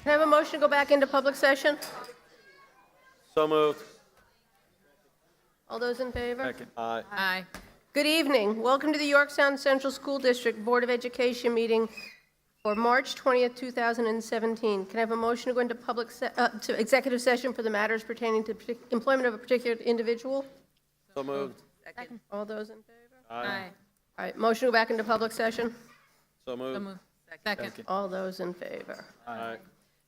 Can I have a motion to go back into public session? So moved. All those in favor? Second. Aye. Aye. Good evening. Welcome to the Yorktown Central School District Board of Education meeting for March 20th, 2017. Can I have a motion to go into to executive session for the matters pertaining to employment of a particular individual? So moved. Second. All those in favor? Aye. All right, motion to go back into public session? So So moved. moved. Second. All those in favor? Aye.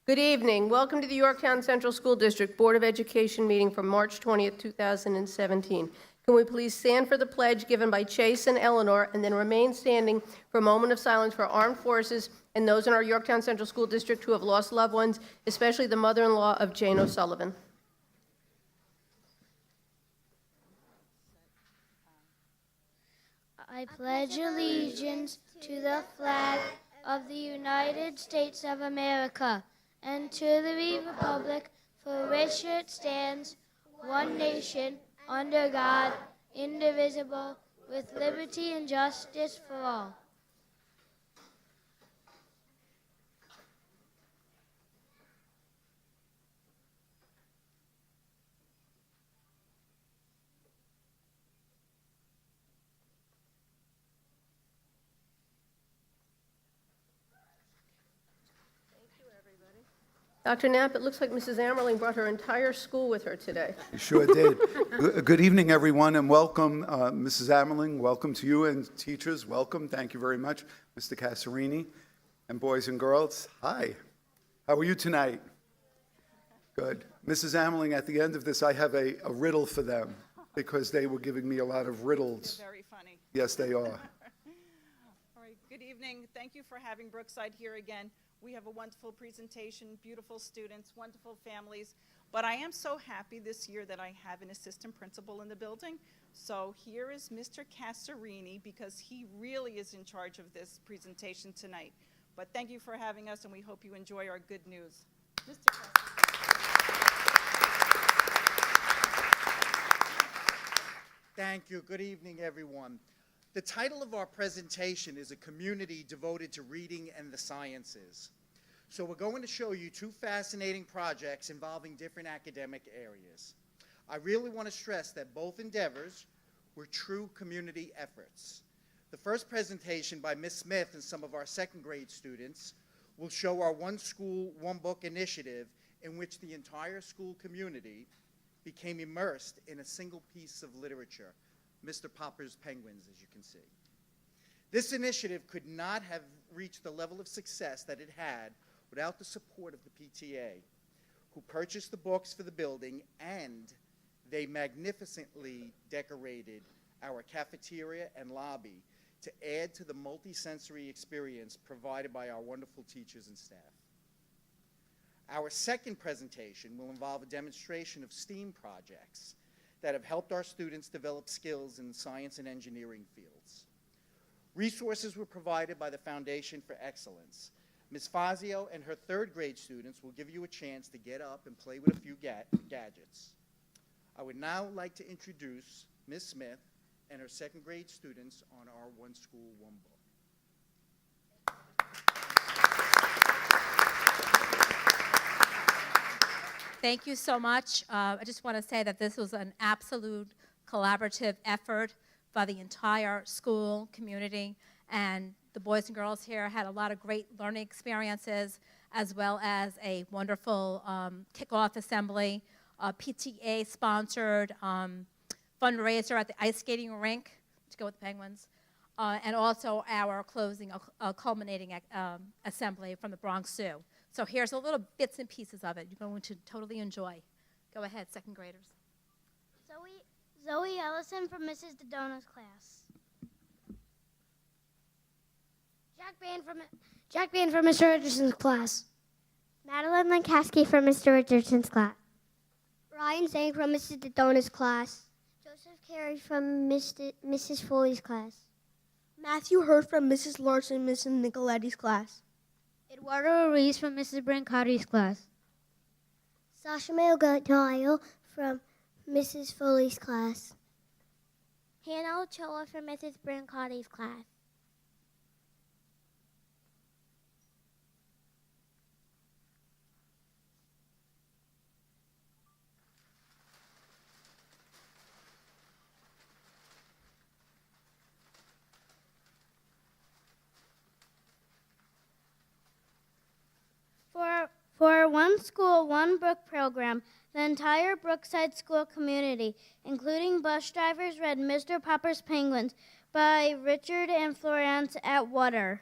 Good evening. Welcome to the Yorktown Central School District Board of Education meeting for March 20th, 2017. Can we please stand for the pledge given by Chase and Eleanor, and then remain standing for a moment of silence for armed forces and those in our Yorktown Central School District who have lost loved ones, especially the mother-in-law of Jane O'Sullivan. I pledge allegiance to the flag of the United States of America and to the republic for which it stands, one nation, under God, indivisible, with liberty and justice for all. Dr. Knapp, it looks like Mrs. Ammerling brought her entire school with her today. You sure did. Good evening, everyone, and welcome, Mrs. Amerling. Welcome to you, and teachers, welcome. Thank you very much. Mr. Castorini, and boys and girls, hi. How are you tonight? Good. Mrs. Amerling, at the end of this, I have a riddle for them, because they were giving me a lot of riddles. Very funny. Yes, they are. All right, good evening. Thank you for having Brookside here again. We have a wonderful presentation, beautiful students, wonderful families. But I am so happy this year that I have an assistant principal in the building. So here is Mr. Castorini, because he really is in charge of this presentation tonight. But thank you for having us, and we hope you enjoy our good news. Mr. Castorini. Thank you. Good evening, everyone. The title of our presentation is A Community Devoted to Reading and the Sciences. So we're going to show you two fascinating projects involving different academic areas. I really want to stress that both endeavors were true community efforts. The first presentation by Ms. Smith and some of our second grade students will show our One School, One Book initiative, in which the entire school community became immersed in a single piece of literature, Mr. Popper's Penguins, as you can see. This initiative could not have reached the level of success that it had without the support of the PTA, who purchased the books for the building, and they magnificently decorated our cafeteria and lobby to add to the multi-sensory experience provided by our wonderful teachers and staff. Our second presentation will involve a demonstration of STEAM projects that have helped our students develop skills in the science and engineering fields. Resources were provided by the Foundation for Excellence. Ms. Fazio and her third grade students will give you a chance to get up and play with a few gadgets. I would now like to introduce Ms. Smith and her second grade students on our One School, One Book. Thank you so much. I just want to say that this was an absolute collaborative effort by the entire school community, and the boys and girls here had a lot of great learning experiences, as well as a wonderful kickoff assembly, PTA-sponsored fundraiser at the ice skating rink to go with the Penguins, and also our closing, culminating assembly from the Bronx Zoo. So here's a little bits and pieces of it you're going to totally enjoy. Go ahead, second graders. Zoe Ellison from Mrs. Dodona's class. Jack Bain from Mr. Richardson's class. Madeline Lankowski from Mr. Richardson's class. Ryan Zhang from Mrs. Dodona's class. Joseph Carey from Mrs. Foley's class. Matthew Hurd from Mrs. Larson, Mrs. Nicoletti's class. Eduardo Ruiz from Mrs. Brancati's class. Sasha Mayo from Mrs. Foley's class. Hannah Ochoa from Mrs. Brancati's class. One school, one Brook program. The entire Brookside school community, including bus drivers, read Mr. Popper's Penguins by Richard and Florence Atwater.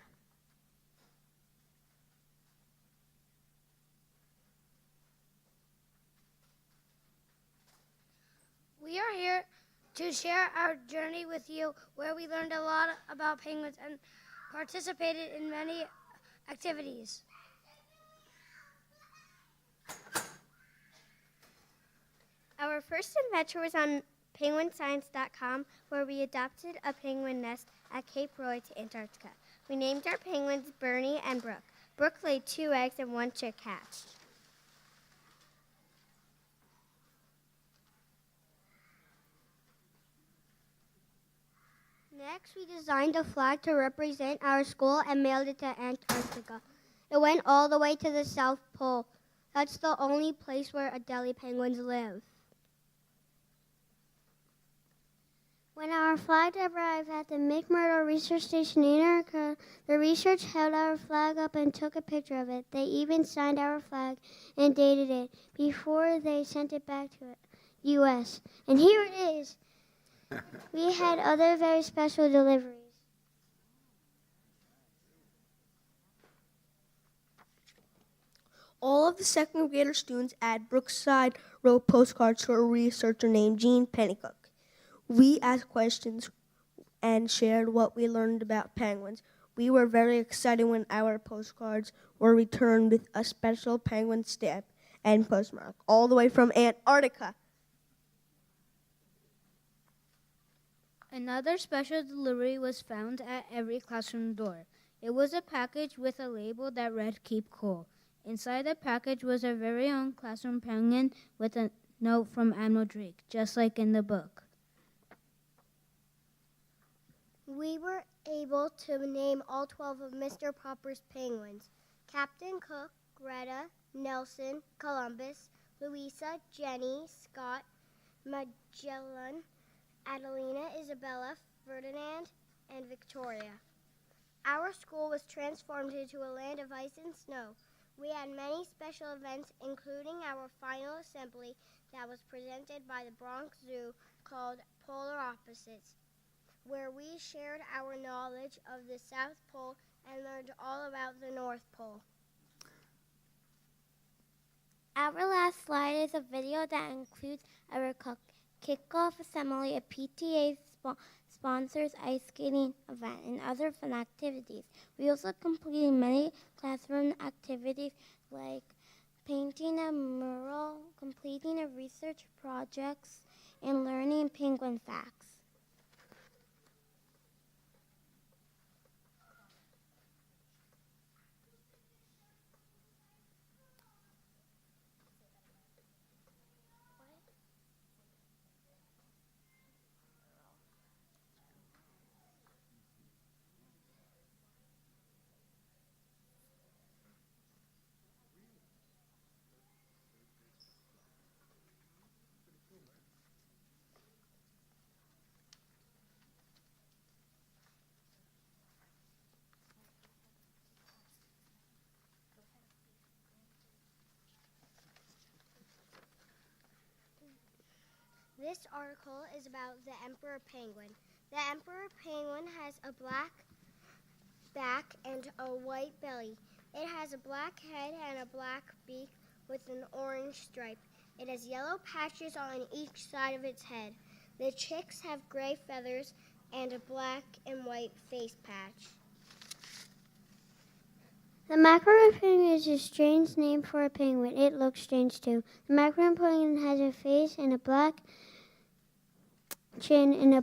We are here to share our journey with you, where we learned a lot about penguins and participated in many activities. Our first adventure was on penguinscience.com, where we adopted a penguin nest at Cape Roy to Antarctica. We named our penguins Bernie and Brooke. Brooke laid 2 eggs and 1 chick hatched. Next, we designed a flag to represent our school and mailed it to Antarctica. It went all the way to the South Pole. That's the only place where Adelie penguins live. When our flag arrived at the McMurdo Research Station in Antarctica, the researchers held our flag up and took a picture of it. They even signed our flag and dated it before they sent it back to the U.S. And here it is. We had other very special deliveries. All of the second grader students at Brookside wrote postcards to a researcher named Jean Pennycook. We asked questions and shared what we learned about penguins. We were very excited when our postcards were returned with a special penguin stamp and postmark, all the way from Antarctica. Another special delivery was found at every classroom door. It was a package with a label that read "Keep Cool." Inside the package was our very own classroom penguin with a note from Admiral Drake, just like in the book. We were able to name all 12 of Mr. Popper's penguins: Captain Cook, Greta, Nelson, Columbus, Louisa, Jenny, Scott, Magellan, Adelina, Isabella, Ferdinand, and Victoria. Our school was transformed into a land of ice and snow. We had many special events, including our final assembly that was presented by the Bronx Zoo called Polar Opposites, where we shared our knowledge of the South Pole and learned all about the North Pole. Our last slide is a video that includes our kickoff assembly, a PTA sponsors ice skating event, and other fun activities. We also completed many classroom activities like painting a mural, completing a research projects, and learning penguin facts. This article is about the emperor penguin. The emperor penguin has a black back and a white belly. It has a black head and a black beak with an orange stripe. It has yellow patches on each side of its head. The chicks have gray feathers and a black and white face patch. The Macaroni Penguin is a strange name for a penguin. It looks strange too. The Macaroni Penguin has a face and a black chin and a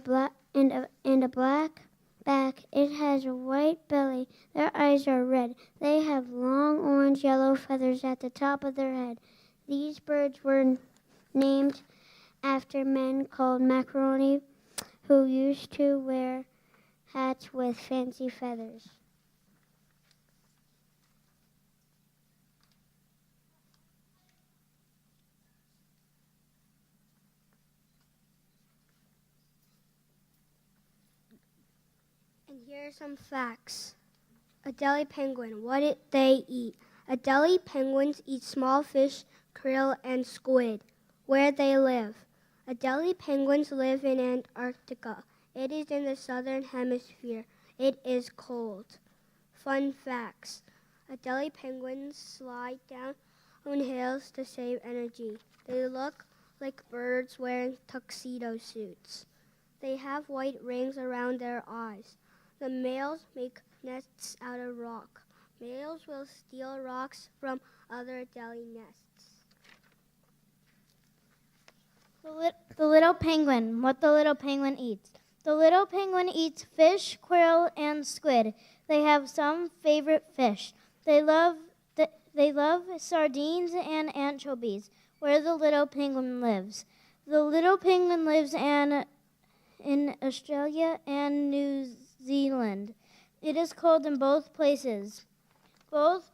black back. It has a white belly. Their eyes are red. They have long orange-yellow feathers at the top of their head. These birds were named after men called Macaroni who used to wear hats with fancy feathers. And here are some facts. Adelie Penguin, what did they eat? Adelie penguins eat small fish, krill, and squid. Where they live. Adelie penguins live in Antarctica. It is in the southern hemisphere. It is cold. Fun facts. Adelie penguins slide down on hills to save energy. They look like birds wearing tuxedo suits. They have white rings around their eyes. The males make nests out of rock. Males will steal rocks from other Adelie nests. The little penguin, what the little penguin eats. The little penguin eats fish, krill, and squid. They have some favorite fish. They love sardines and anchovies. Where the little penguin lives. The little penguin lives in Australia and New Zealand. It is cold in both places. Both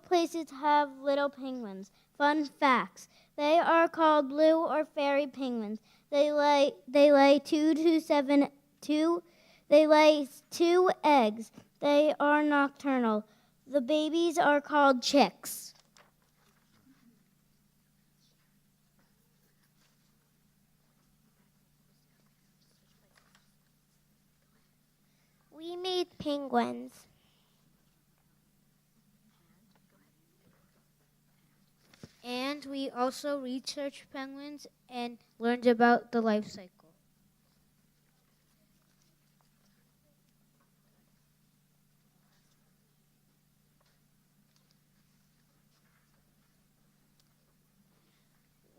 places have little penguins. Fun facts. They are called blue or fairy penguins. They lay 2 eggs. They are nocturnal. The babies are called chicks. We made penguins. And we also researched penguins and learned about the life cycle.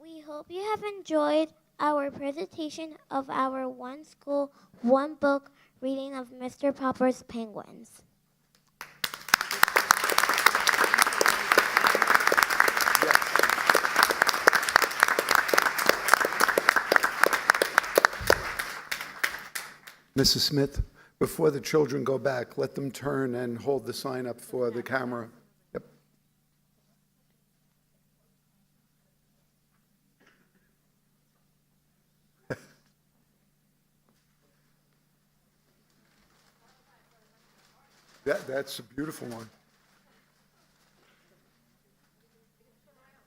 We hope you have enjoyed our presentation of our One School, One Book reading of Mr. Popper's Penguins. Mrs. Smith, before the children go back, let them turn and hold the sign up for the camera. Yep. That's a beautiful one.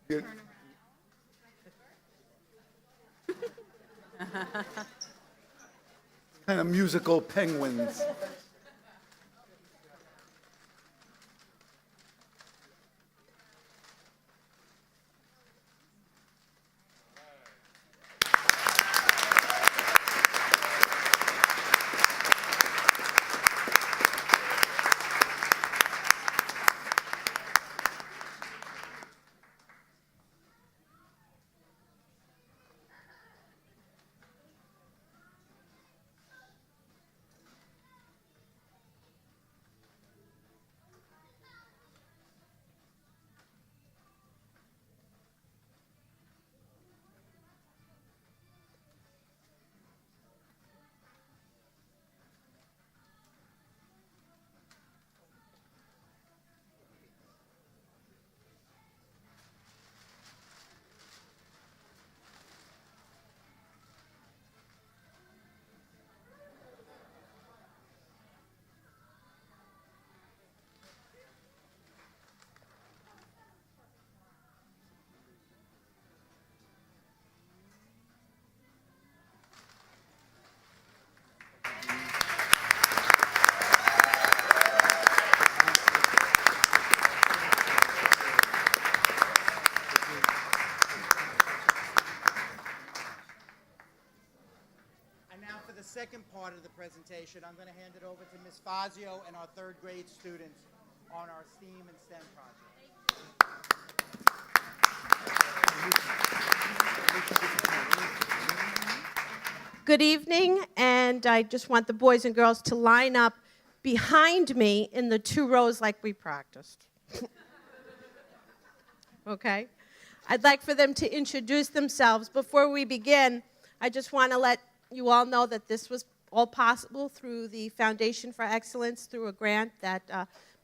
Yeah. Kind of musical penguins. The second part of the presentation, I'm going to hand it over to Ms. Fazio and our third grade students on our STEAM and STEM project. Good evening, and I just want the boys and girls to line up behind me in the 2 rows like we practiced. Okay? I'd like for them to introduce themselves. Before we begin, I just want to let you all know that this was all possible through the Foundation for Excellence, through a grant that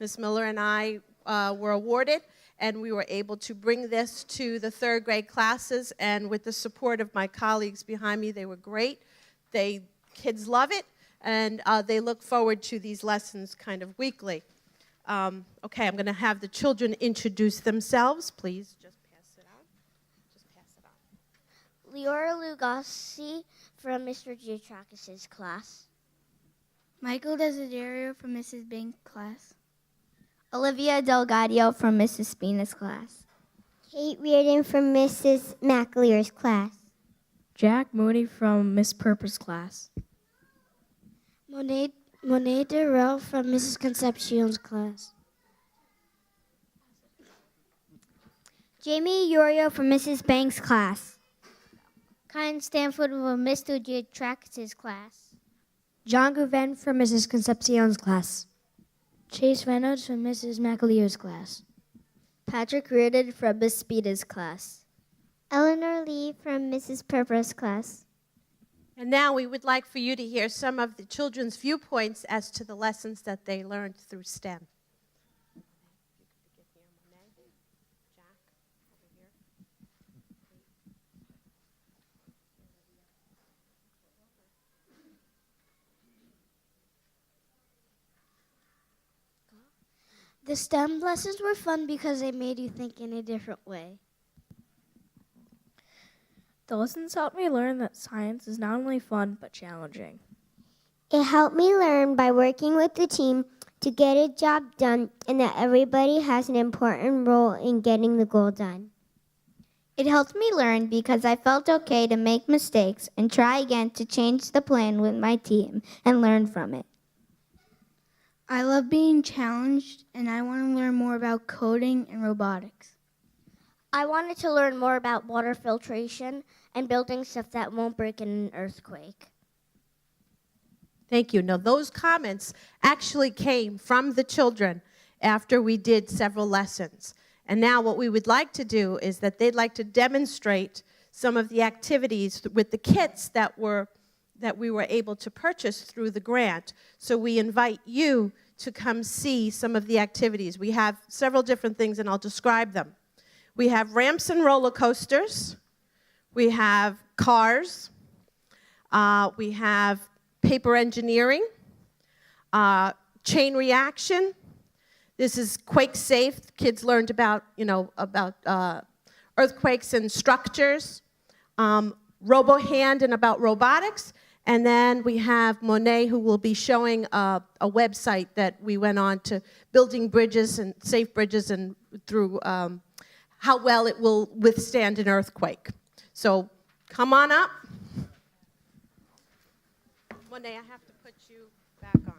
Ms. Miller and I were awarded, and we were able to bring this to the 3rd grade classes, and with the support of my colleagues behind me, they were great. Kids love it, and they look forward to these lessons kind of weekly. Okay, I'm going to have the children introduce themselves. Please just pass it on. Just pass it on. Leora Lugassi from Mr. Giatrakis' class. Michael Desiderio from Mrs. Bank's class. Olivia Delgadio from Mrs. Spina's class. Kate Reardon from Mrs. McAleer's class. Jack Mooney from Miss Purper's class. Monet Durrell from Mrs. Concepcion's class. Jamie Yorio from Mrs. Banks' class. Kyan Stanford from Mr. Giatrakis' class. John Gouven from Mrs. Concepcion's class. Chase Reynolds from Mrs. McAleer's class. Patrick Reardon from Miss Spina's class. Eleanor Lee from Mrs. Purper's class. And now we would like for you to hear some of the children's viewpoints as to the lessons that they learned through STEM. The STEM lessons were fun because they made you think in a different way. The lessons helped me learn that science is not only fun, but challenging. It helped me learn by working with the team to get a job done and that everybody has an important role in getting the goal done. It helped me learn because I felt okay to make mistakes and try again to change the plan with my team and learn from it. I love being challenged, and I want to learn more about coding and robotics. I wanted to learn more about water filtration and building stuff that won't break in an earthquake. Thank you. Now, those comments actually came from the children after we did several lessons. And now what we would like to do is that they'd like to demonstrate some of the activities with the kits that we were able to purchase through the grant. So we invite you to come see some of the activities. We have several different things, and I'll describe them. We have ramps and roller coasters. We have cars. We have paper engineering, chain reaction. This is quake safe. Kids learned about, earthquakes and structures. RoboHand and about robotics. And then we have Monet, who will be showing a website that we went on to building bridges and safe bridges and through how well it will withstand an earthquake. So come on up. Monet, I have to put you back on.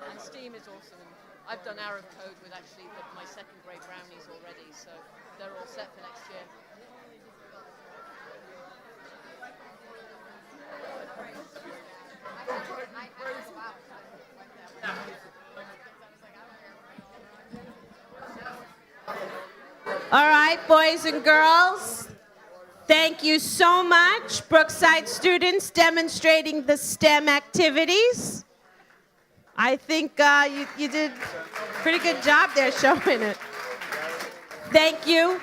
And STEAM is awesome. I've done Arab code with actually my second grade brownies already, so they're all set for next year. All right, boys and girls, thank you so much. Brookside students demonstrating the STEM activities. I think you did a pretty good job there showing it. Thank you.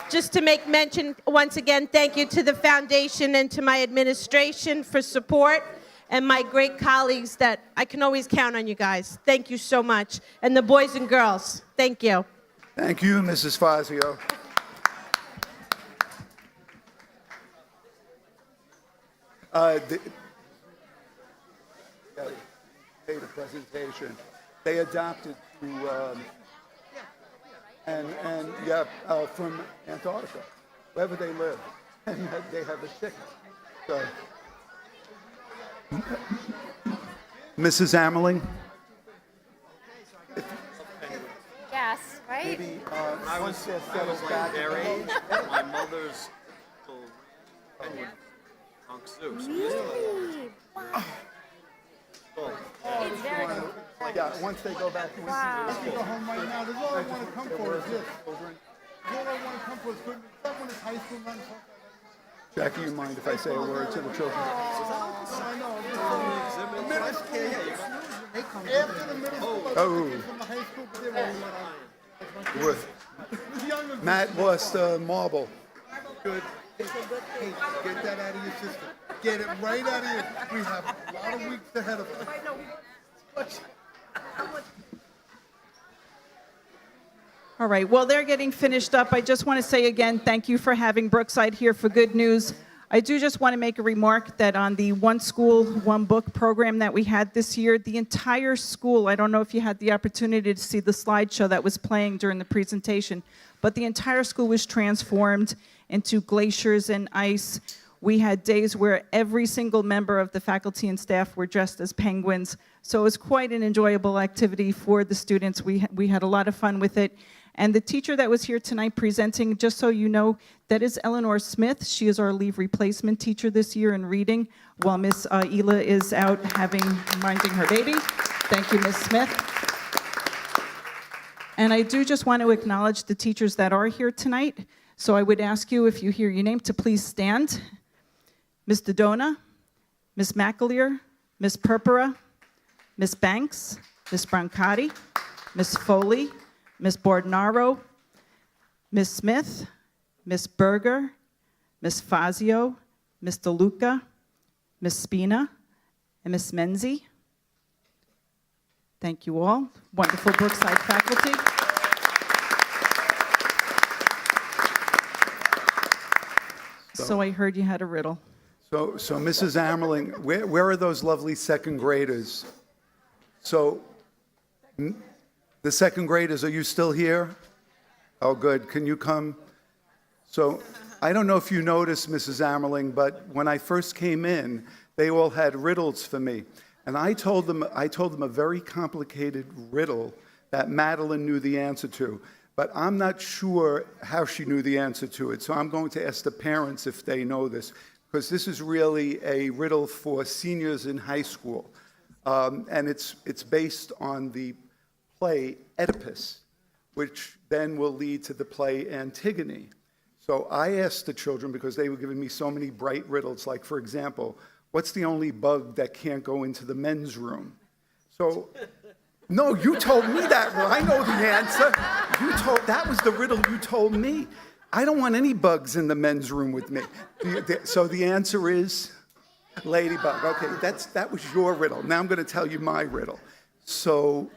Just to make mention, once again, thank you to the foundation and to my administration for support, and my great colleagues that I can always count on you guys. Thank you so much. And the boys and girls, thank you. Thank you, Mrs. Fazio. The presentation. They adopted to, from Antarctica, wherever they live, and they have a chicken. So, Mrs. Ambling? Yes, right? Maybe, I was like their age, my mother's little penguin Hong Su. So we used to Really? Wow. It's very cool. Yeah, once they go back to Wow. Go home right now. That's all I want to come for is this. That's all I want to come for is good. Someone is high school runs. Jackie, you mind if I say a word to the children? I know. Middle school. After the middle school. Oh. From the high school, but they were on. Matt lost a marble. Good. Hey, get that out of your system. Get it right out of your. We have a lot of weeks ahead of us. All right, while they're getting finished up, I just want to say again, thank you for having Brookside here for Good News. I do just want to make a remark that on the One School, One Book program that we had this year, the entire school, I don't know if you had the opportunity to see the slideshow that was playing during the presentation, but the entire school was transformed into glaciers and ice. We had days where every single member of the faculty and staff were dressed as penguins. So it was quite an enjoyable activity for the students. We had a lot of fun with it. And the teacher that was here tonight presenting, just so you know, that is Eleanor Smith. She is our leave replacement teacher this year in reading, while Miss Ela is out minding her baby. Thank you, Miss Smith. And I do just want to acknowledge the teachers that are here tonight. So I would ask you, if you hear your name, to please stand. Ms. Dodona, Ms. McAleer, Ms. Purpura, Ms. Banks, Ms. Brancotti, Ms. Foley, Ms. Bordonaro, Ms. Smith, Ms. Berger, Ms. Fazio, Ms. DeLuca, Ms. Spina, and Ms. Menzi. Thank you all. Wonderful Brookside faculty. So I heard you had a riddle. So Mrs. Ammerling, where are those lovely second graders? So, the second graders, are you still here? Oh, good. Can you come? So, I don't know if you noticed, Mrs. Ammerling, but when I first came in, they all had riddles for me. And I told them a very complicated riddle that Madeline knew the answer to. But I'm not sure how she knew the answer to it. So I'm going to ask the parents if they know this, because this is really a riddle for seniors in high school. And it's based on the play Oedipus, which then will lead to the play Antigone. So I asked the children, because they were giving me so many bright riddles, like, for example, what's the only bug that can't go into the men's room? So, no, you told me that. Well, I know the answer. That was the riddle you told me. I don't want any bugs in the men's room with me. So the answer is ladybug. Okay, that was your riddle. Now I'm going to tell you my riddle. So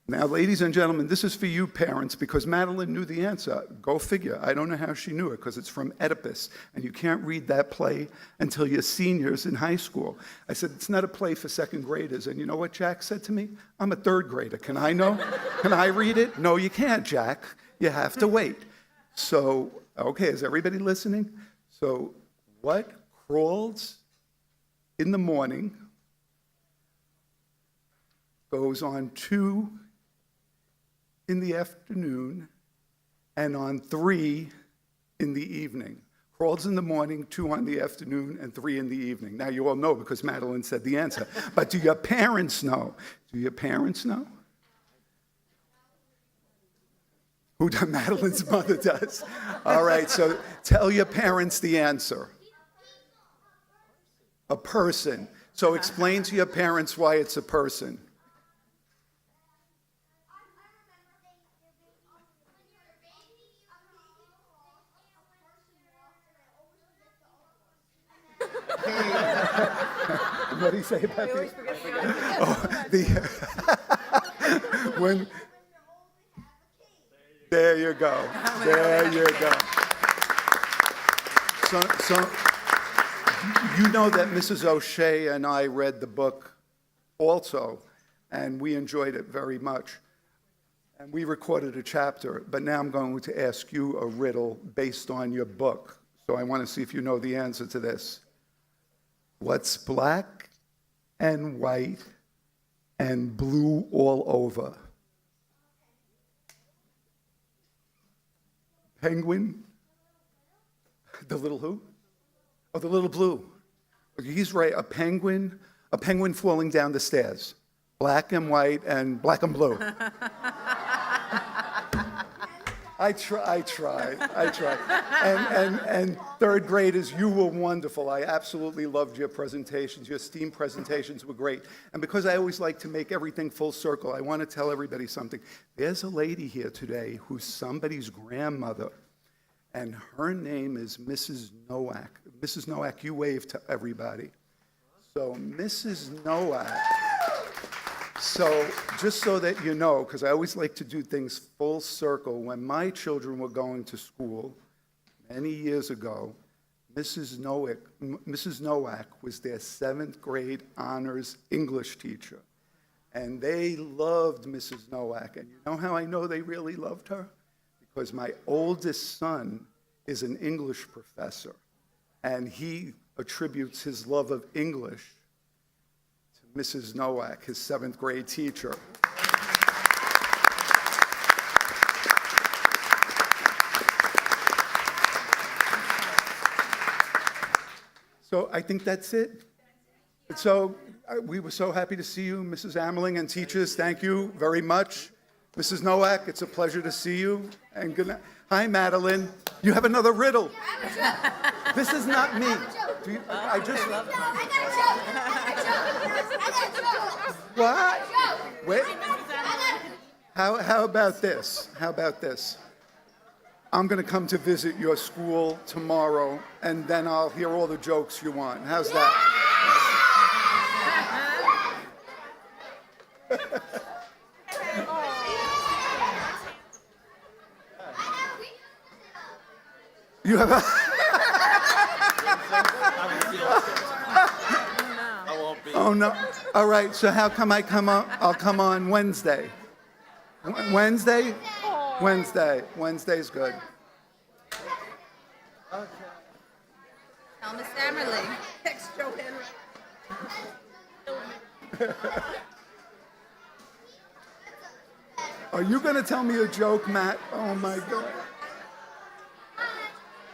Now, ladies and gentlemen, this is for you parents because Madeline knew the answer. Go figure. I don't know how she knew it because it's from Oedipus, and you can't read that play until you're seniors in high school. I said, it's not a play for second graders. And you know what Jack said to me? I'm a third grader. Can I know? Can I read it? No, you can't, Jack. You have to wait. So, okay, is everybody listening? So, what crawls in the morning goes on 2 in the afternoon and on 3 in the evening. Crawls in the morning, 2 on the afternoon, and 3 in the evening. Now, you all know because Madeline said the answer. But do your parents know? Do your parents know? Who does? Madeline's mother does. All right, so tell your parents the answer. A person. So explain to your parents why it's a person. What do you say about the? When. There you go. There you go. So you know that Mrs. O'Shea and I read the book also, and we enjoyed it very much. And we recorded a chapter, but now I'm going to ask you a riddle based on your book. So I want to see if you know the answer to this. What's black and white and blue all over? Penguin? The little who? Oh, the little blue. Okay, he's right. A penguin falling down the stairs. Black and white and black and blue. I tried. And third graders, you were wonderful. I absolutely loved your presentations. Your STEAM presentations were great. And because I always like to make everything full circle, I want to tell everybody something. There's a lady here today who's somebody's grandmother, and her name is Mrs. Nowak. Mrs. Nowak, you wave to everybody. So Mrs. Nowak. So just so that you know, because I always like to do things full circle, when my children were going to school many years ago, Mrs. Nowak was their 7th grade honors English teacher. And they loved Mrs. Nowak. And you know how I know they really loved her? Because my oldest son is an English professor, and he attributes his love of English Mrs. Nowak, his 7th grade teacher. So I think that's it. So we were so happy to see you, Mrs. Ambling, and teachers. Thank you very much. Mrs. Nowak, it's a pleasure to see you. And good night. Hi, Madeline. You have another riddle. This is not me. I just love it. What? Wait. How about this? How about this? I'm going to come to visit your school tomorrow, and then I'll hear all the jokes you want. How's that? You have a... Oh, no. All right, so how come I come on? I'll come on Wednesday. Wednesday? Wednesday. Wednesday's good. Okay. Tell Miss Emily. Text Joe Henry. Are you going to tell me a joke, Matt? Oh, my God.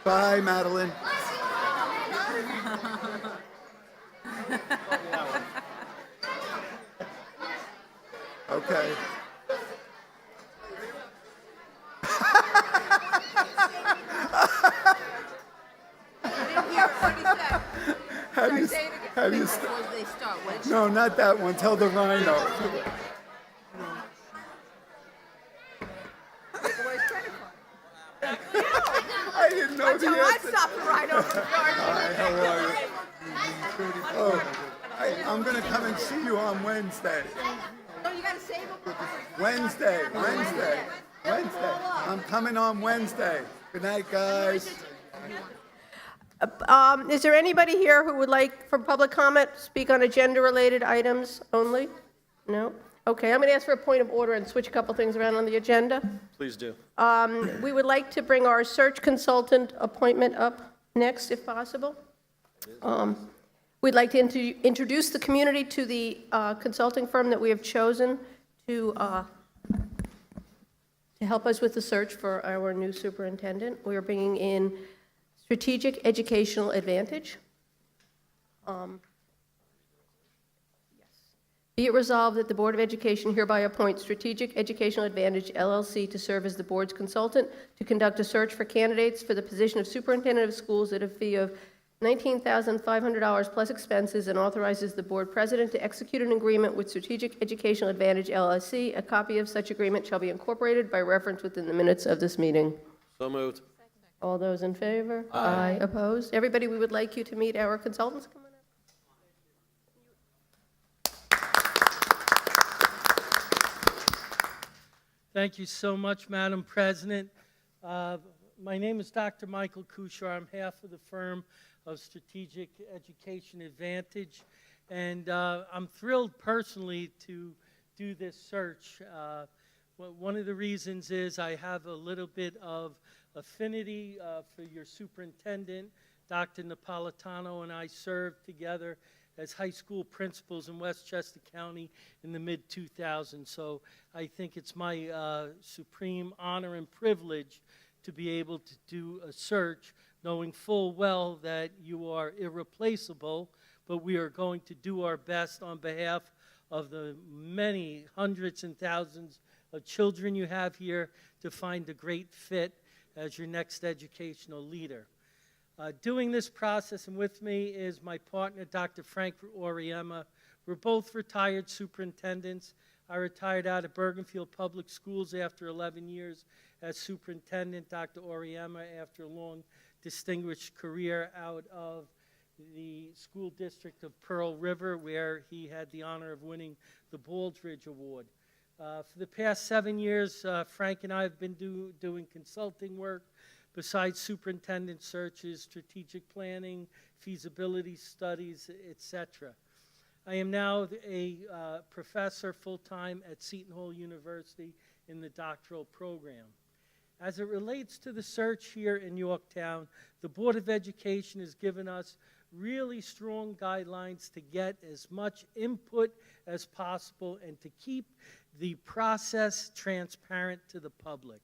Bye, Madeline. Okay. How do you start? No, not that one. Tell the rhino. I didn't know the answer. I stopped right over the Hi, how are you? Oh, I'm going to come and see you on Wednesday. No, you Wednesday. I'm coming on Wednesday. Good night, guys. Is there anybody here who would like, for public comment, speak on agenda-related items only? No? Okay, I'm going to ask for a point of order and switch a couple things around on the agenda. Please do. We would like to bring our search consultant appointment up next, if possible. We'd like to introduce the community to the consulting firm that we have chosen to help us with the search for our new superintendent. We are bringing in Strategic Educational Advantage. Be it resolved that the Board of Education hereby appoints Strategic Educational Advantage, LLC, to serve as the board's consultant to conduct a search for candidates for the position of superintendent of schools at a fee of $19,500 plus expenses, and authorizes the board president to execute an agreement with Strategic Educational Advantage, LLC. A copy of such agreement shall be incorporated by reference within the minutes of this meeting. So moved. All those in favor? Aye. Opposed? Everybody, we would like you to meet our consultants. Come on up. Thank you so much, Madam President. My name is Dr. Michael Kushar. I'm half of the firm of Strategic Education Advantage, and I'm thrilled personally to do this search. One of the reasons is I have a little bit of affinity for your superintendent. Dr. Napolitano and I served together as high school principals in Westchester County in the mid-2000s. So I think it's my supreme honor and privilege to be able to do a search, knowing full well that you are irreplaceable, but we are going to do our best on behalf of the many hundreds and thousands of children you have here to find a great fit as your next educational leader. Doing this process, and with me is my partner, Dr. Frank Oriema. We're both retired superintendents. I retired out of Bergenfield Public Schools after 11 years as superintendent. Dr. Oriema, after a long, distinguished career out of the school district of Pearl River, where he had the honor of winning the Baldridge Award. For the past 7 years, Frank and I have been doing consulting work besides superintendent searches, strategic planning, feasibility studies, etc. I am now a professor full-time at Seton Hall University in the doctoral program. As it relates to the search here in Yorktown, the Board of Education has given us really strong guidelines to get as much input as possible and to keep the process transparent to the public.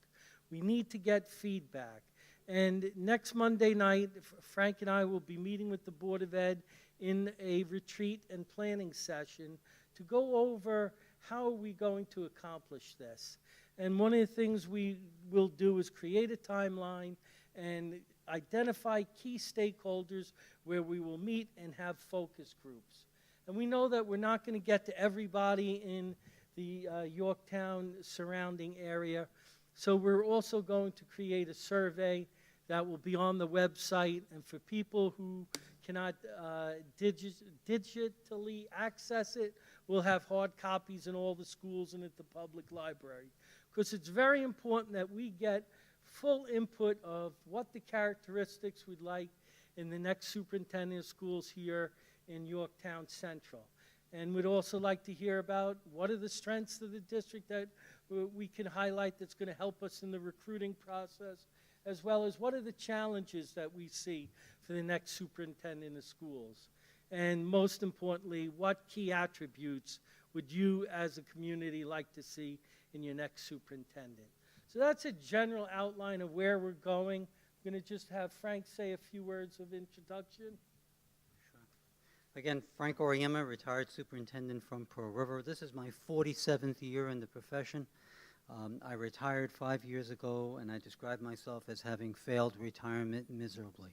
We need to get feedback. And next Monday night, Frank and I will be meeting with the Board of Ed in a retreat and planning session to go over how are we going to accomplish this. And one of the things we will do is create a timeline and identify key stakeholders where we will meet and have focus groups. And we know that we're not going to get to everybody in the Yorktown surrounding area. So we're also going to create a survey that will be on the website, and for people who cannot digitally access it, we'll have hard copies in all the schools and at the public library. Because it's very important that we get full input of what the characteristics we'd like in the next superintendent of schools here in Yorktown Central. And we'd also like to hear about what are the strengths of the district that we can highlight that's going to help us in the recruiting process, as well as what are the challenges that we see for the next superintendent of schools. And most importantly, what key attributes would you as a community like to see in your next superintendent? So that's a general outline of where we're going. I'm going to just have Frank say a few words of introduction. Again, Frank Oriema, retired superintendent from Pearl River. This is my 47th year in the profession. I retired 5 years ago, and I described myself as having failed retirement miserably.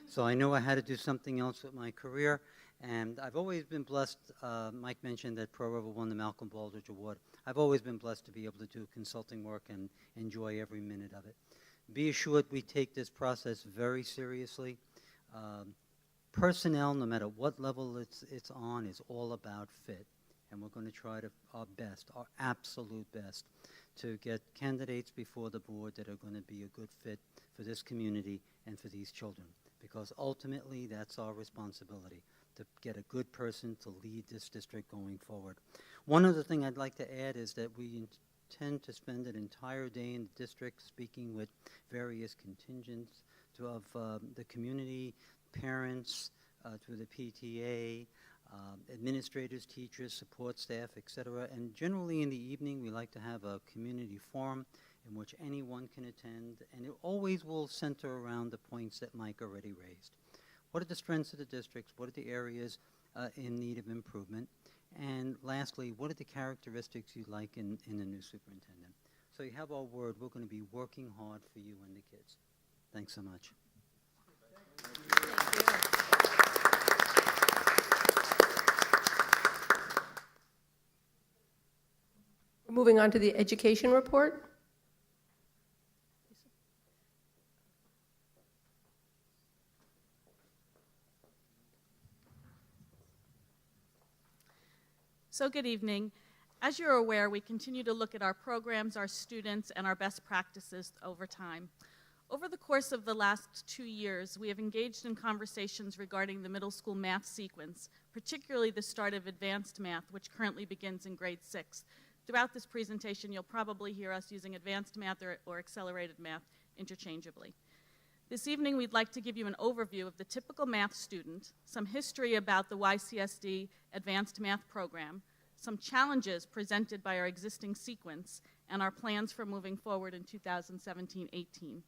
So I knew I had to do something else with my career, and I've always been blessed. Mike mentioned that Pearl River won the Malcolm Baldridge Award. I've always been blessed to be able to do consulting work and enjoy every minute of it. Be assured we take this process very seriously. Personnel, no matter what level it's on, is all about fit. and we're going to try our best, our absolute best, to get candidates before the board that are going to be a good fit for this community and for these children, because ultimately that's our responsibility, to get a good person to lead this district going forward. One other thing I'd like to add is that we intend to spend an entire day in the district speaking with various contingents of the community, parents, through the PTA, administrators, teachers, support staff, etc. And generally in the evening, we like to have a community forum in which anyone can attend, and it always will center around the points that Mike already raised. What are the strengths of the districts? What are the areas in need of improvement? And lastly, what are the characteristics you like in a new superintendent? So you have our word. We're going to be working hard for you and the kids. Thanks so much. Moving on to the education report. So good evening. As you're aware, we continue to look at our programs, our students, and our best practices over time. Over the course of the last 2 years, we have engaged in conversations regarding the middle school math sequence, particularly the start of advanced math, which currently begins in grade 6. Throughout this presentation, you'll probably hear us using advanced math or accelerated math interchangeably. This evening, we'd like to give you an overview of the typical math student, some history about the YCSD Advanced Math Program, some challenges presented by our existing sequence, and our plans for moving forward in 2017-18.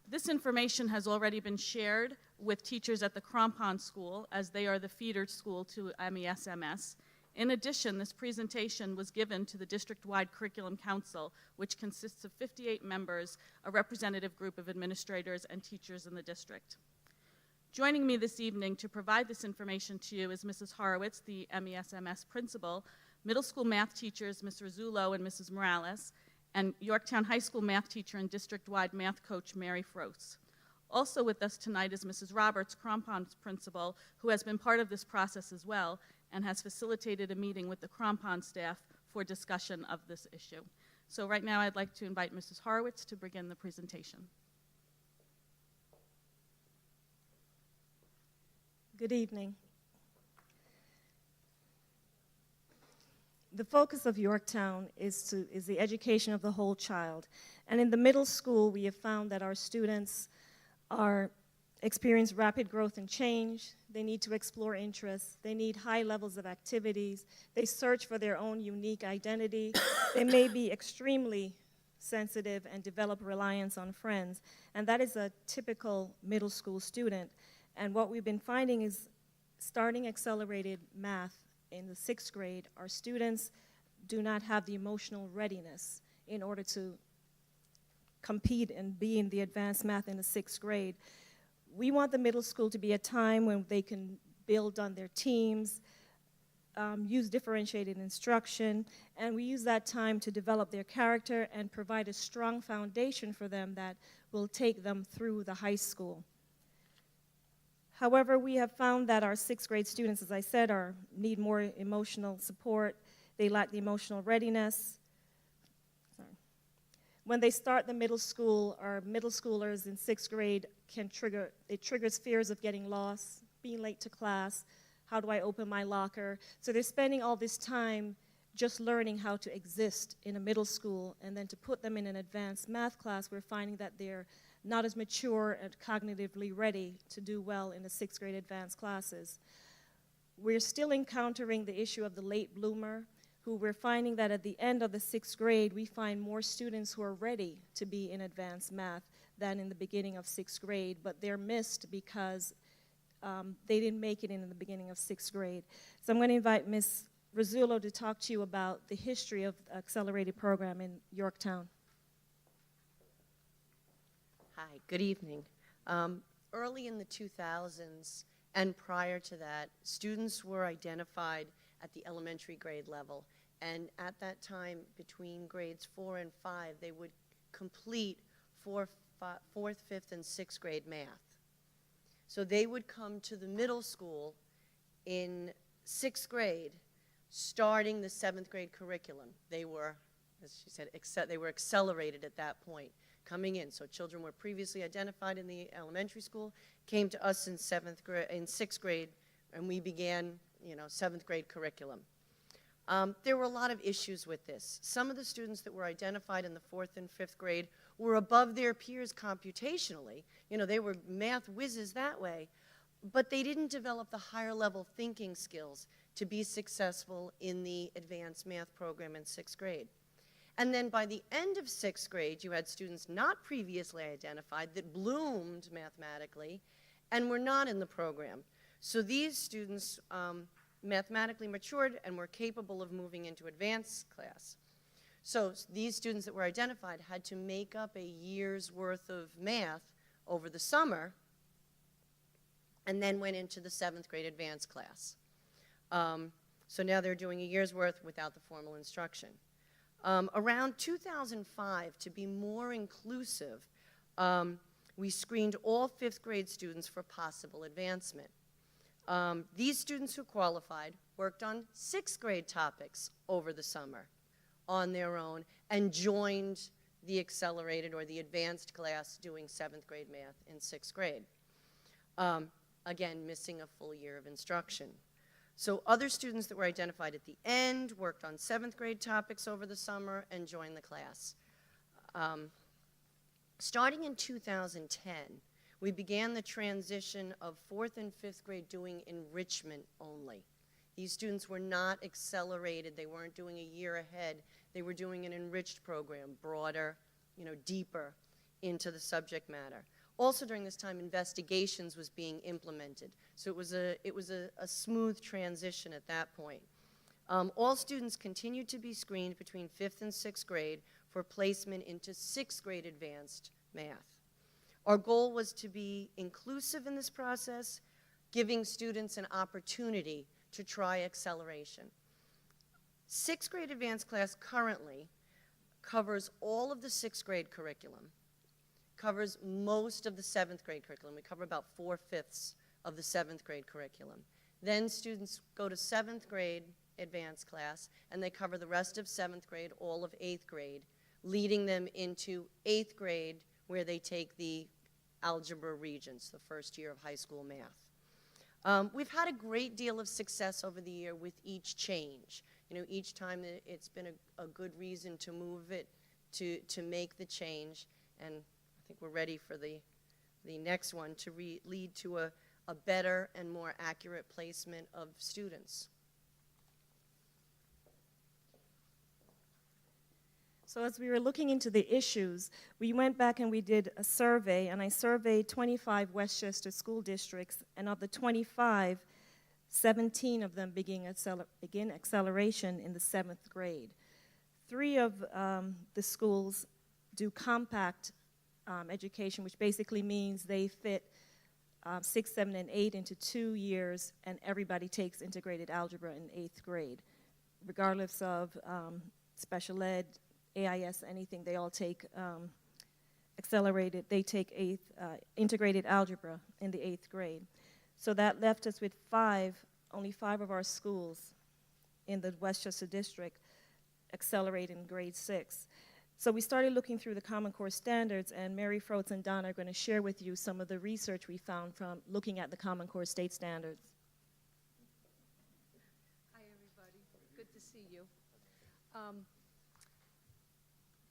This information has already been shared with teachers at the Crampon School, as they are the feeder school to MESMS. In addition, this presentation was given to the district-wide Curriculum Council, which consists of 58 members, a representative group of administrators and teachers in the district. Joining me this evening to provide this information to you is Mrs. Horowitz, the MESMS principal, middle school math teachers, Ms. Rizzullo and Mrs. Morales, and Yorktown High School math teacher and district-wide math coach, Mary Froese. Also with us tonight is Mrs. Roberts, Crampon's principal, who has been part of this process as well, and has facilitated a meeting with the Crampon staff for discussion of this issue. So right now I'd like to invite Mrs. Horowitz to begin the presentation. Good evening. The focus of Yorktown is the education of the whole child. And in the middle school, we have found that our students experience rapid growth and change. They need to explore interests. They need high levels of activities. They search for their own unique identity. They may be extremely sensitive and develop reliance on friends. And that is a typical middle school student. And what we've been finding is, starting accelerated math in the 6th grade, our students do not have the emotional readiness in order to compete and be in the advanced math in the 6th grade. We want the middle school to be a time when they can build on their teams, use differentiated instruction, and we use that time to develop their character and provide a strong foundation for them that will take them through the high school. However, we have found that our 6th grade students, as I said, need more emotional support. They lack the emotional readiness. When they start the middle school, our middle schoolers in 6th grade it triggers fears of getting lost, being late to class, how do I open my locker? So they're spending all this time just learning how to exist in a middle school, and then to put them in an advanced math class, we're finding that they're not as mature and cognitively ready to do well in the 6th grade advanced classes. We're still encountering the issue of the late bloomer, who we're finding that at the end of the 6th grade, we find more students who are ready to be in advanced math than in the beginning of 6th grade, but they're missed because they didn't make it in the beginning of 6th grade. So I'm going to invite Ms. Rizzullo to talk to you about the history of the accelerated program in Yorktown. Hi, good evening. Early in the 2000s and prior to that, students were identified at the elementary grade level, and at that time, between grades 4 and 5, they would complete 4th, 5th, and 6th grade math. So they would come to the middle school in 6th grade starting the 7th grade curriculum. They were, as she said, they were accelerated at that point, coming in. So children were previously identified in the elementary school, came to us in 6th grade, and we began, 7th grade curriculum. There were a lot of issues with this. Some of the students that were identified in the 4th and 5th grade were above their peers computationally. They were math whizzes that way, but they didn't develop the higher level thinking skills to be successful in the advanced math program in 6th grade. And then by the end of 6th grade, you had students not previously identified that bloomed mathematically and were not in the program. So these students mathematically matured and were capable of moving into advanced class. So these students that were identified had to make up a year's worth of math over the summer and then went into the 7th grade advanced class. So now they're doing a year's worth without the formal instruction. Around 2005, to be more inclusive, we screened all 5th grade students for possible advancement. These students who qualified worked on 6th grade topics over the summer on their own and joined the accelerated or the advanced class doing 7th grade math in 6th grade. Again, missing a full year of instruction. So other students that were identified at the end worked on 7th grade topics over the summer and joined the class. Starting in 2010, we began the transition of 4th and 5th grade doing enrichment only. These students were not accelerated. They weren't doing a year ahead. They were doing an enriched program, broader, deeper into the subject matter. Also during this time, investigations was being implemented. So it was a smooth transition at that point. All students continued to be screened between 5th and 6th grade for placement into 6th grade advanced math. Our goal was to be inclusive in this process, giving students an opportunity to try acceleration. 6th grade advanced class currently covers all of the 6th grade curriculum, covers most of the 7th grade curriculum. We cover about 4/5 of the 7th grade curriculum. Then students go to 7th grade advanced class, and they cover the rest of 7th grade, all of 8th grade, leading them into 8th grade, where they take the algebra regents, the first year of high school math. We've had a great deal of success over the year with each change. Each time it's been a good reason to move it, to make the change, and I think we're ready for the next one to lead to a better and more accurate placement of students. So as we were looking into the issues, we went back and we did a survey, and I surveyed 25 Westchester school districts, and of the 25, 17 of them begin acceleration in the 7th grade. 3 of the schools do compact education, which basically means they fit 6, 7, and 8 into 2 years, and everybody takes integrated algebra in 8th grade. Regardless of special ed, AIS, anything, they all take integrated algebra in the 8th grade. So that left us with only 5 of our schools in the Westchester district accelerate in grade 6. So we started looking through the Common Core standards, and Mary Froats and Donna are going to share with you some of the research we found from looking at the Common Core state standards. Hi, everybody. Good to see you.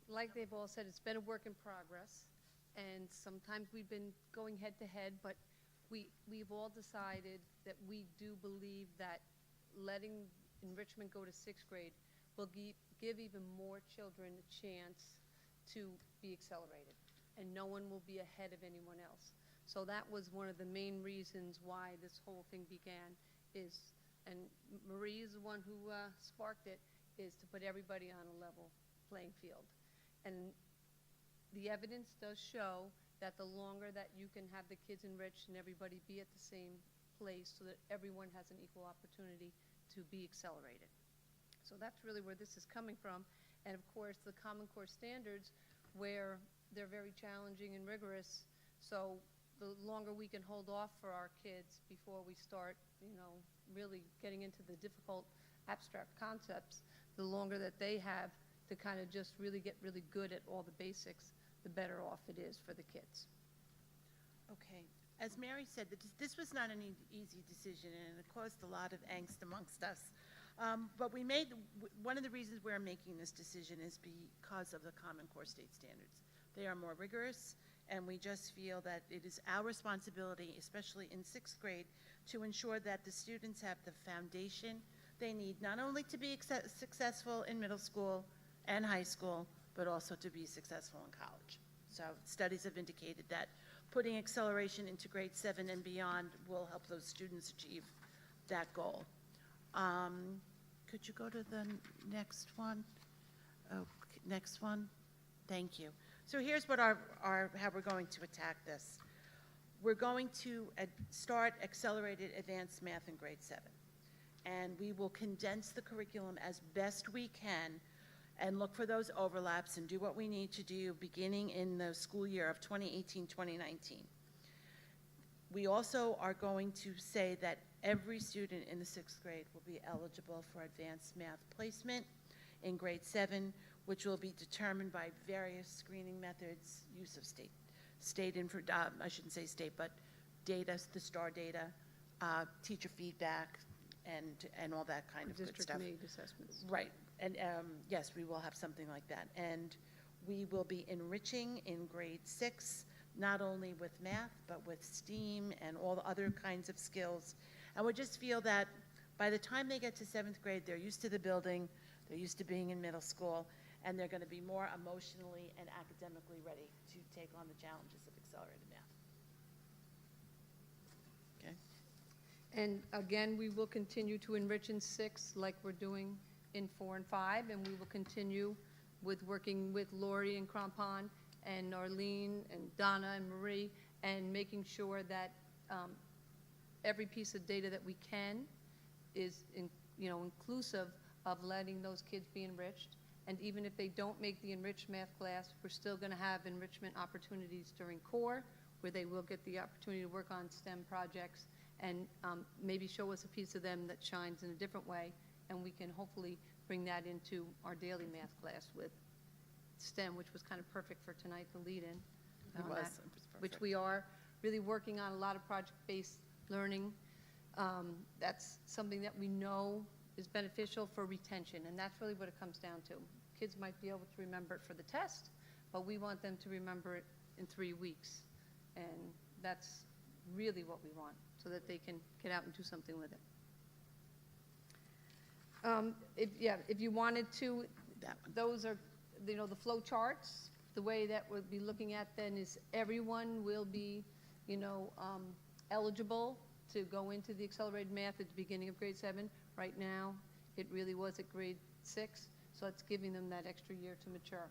Like they've all said, it's been a work in progress, and sometimes we've been going head to head, but we've all decided that we do believe that letting enrichment go to 6th grade will give even more children a chance to be accelerated, and no one will be ahead of anyone else. So that was one of the main reasons why this whole thing began, and Marie is the one who sparked it, is to put everybody on a level playing field. And the evidence does show that the longer that you can have the kids enriched and everybody be at the same place so that everyone has an equal opportunity to be accelerated. So that's really where this is coming from. And of course, the Common Core standards, where they're very challenging and rigorous. So the longer we can hold off for our kids before we start, really getting into the difficult abstract concepts, the longer that they have to kind of just really get really good at all the basics, the better off it is for the kids. Okay. As Mary said, this was not an easy decision, and it caused a lot of angst amongst us. But we made, one of the reasons we're making this decision is because of the Common Core state standards. They are more rigorous, and we just feel that it is our responsibility, especially in 6th grade, to ensure that the students have the foundation they need, not only to be successful in middle school and high school, but also to be successful in college. So studies have indicated that putting acceleration into grade 7 and beyond will help those students achieve that goal. Could you go to the next one? Oh, next one. Thank you. So here's what how we're going to attack this. We're going to start accelerated advanced math in grade 7. And we will condense the curriculum as best we can and look for those overlaps and do what we need to do beginning in the school year of 2018-2019. We also are going to say that every student in the 6th grade will be eligible for advanced math placement in grade 7, which will be determined by various screening methods, use of I shouldn't say state, but data, the STAR data, teacher feedback, and all that kind of good stuff. District-made assessments. Right, and yes, we will have something like that. And we will be enriching in grade 6, not only with math, but with STEAM and all the other kinds of skills. And we just feel that by the time they get to 7th grade, they're used to the building, they're used to being in middle school, and they're going to be more emotionally and academically ready to take on the challenges of accelerated math. Okay. And again, we will continue to enrich in 6 like we're doing in 4 and 5, and we will continue with working with Lori and Crampon and Arlene and Donna and Marie, and making sure that every piece of data that we can is inclusive of letting those kids be enriched. And even if they don't make the enriched math class, we're still going to have enrichment opportunities during core, where they will get the opportunity to work on STEM projects and maybe show us a piece of them that shines in a different way, and we can hopefully bring that into our daily math class with STEM, which was kind of perfect for tonight, the lead-in. It was Which we are really working on a lot of project-based learning. That's something that we know is beneficial for retention, and that's really what it comes down to. Kids might be able to remember it for the test, but we want them to remember it in 3 weeks, and that's really what we want, so that they can get out and do something with it. If you wanted to, those are, the flow charts. The way that we'll be looking at then is everyone will be, eligible to go into the accelerated math at the beginning of grade 7. Right now, it really was at grade 6, so it's giving them that extra year to mature.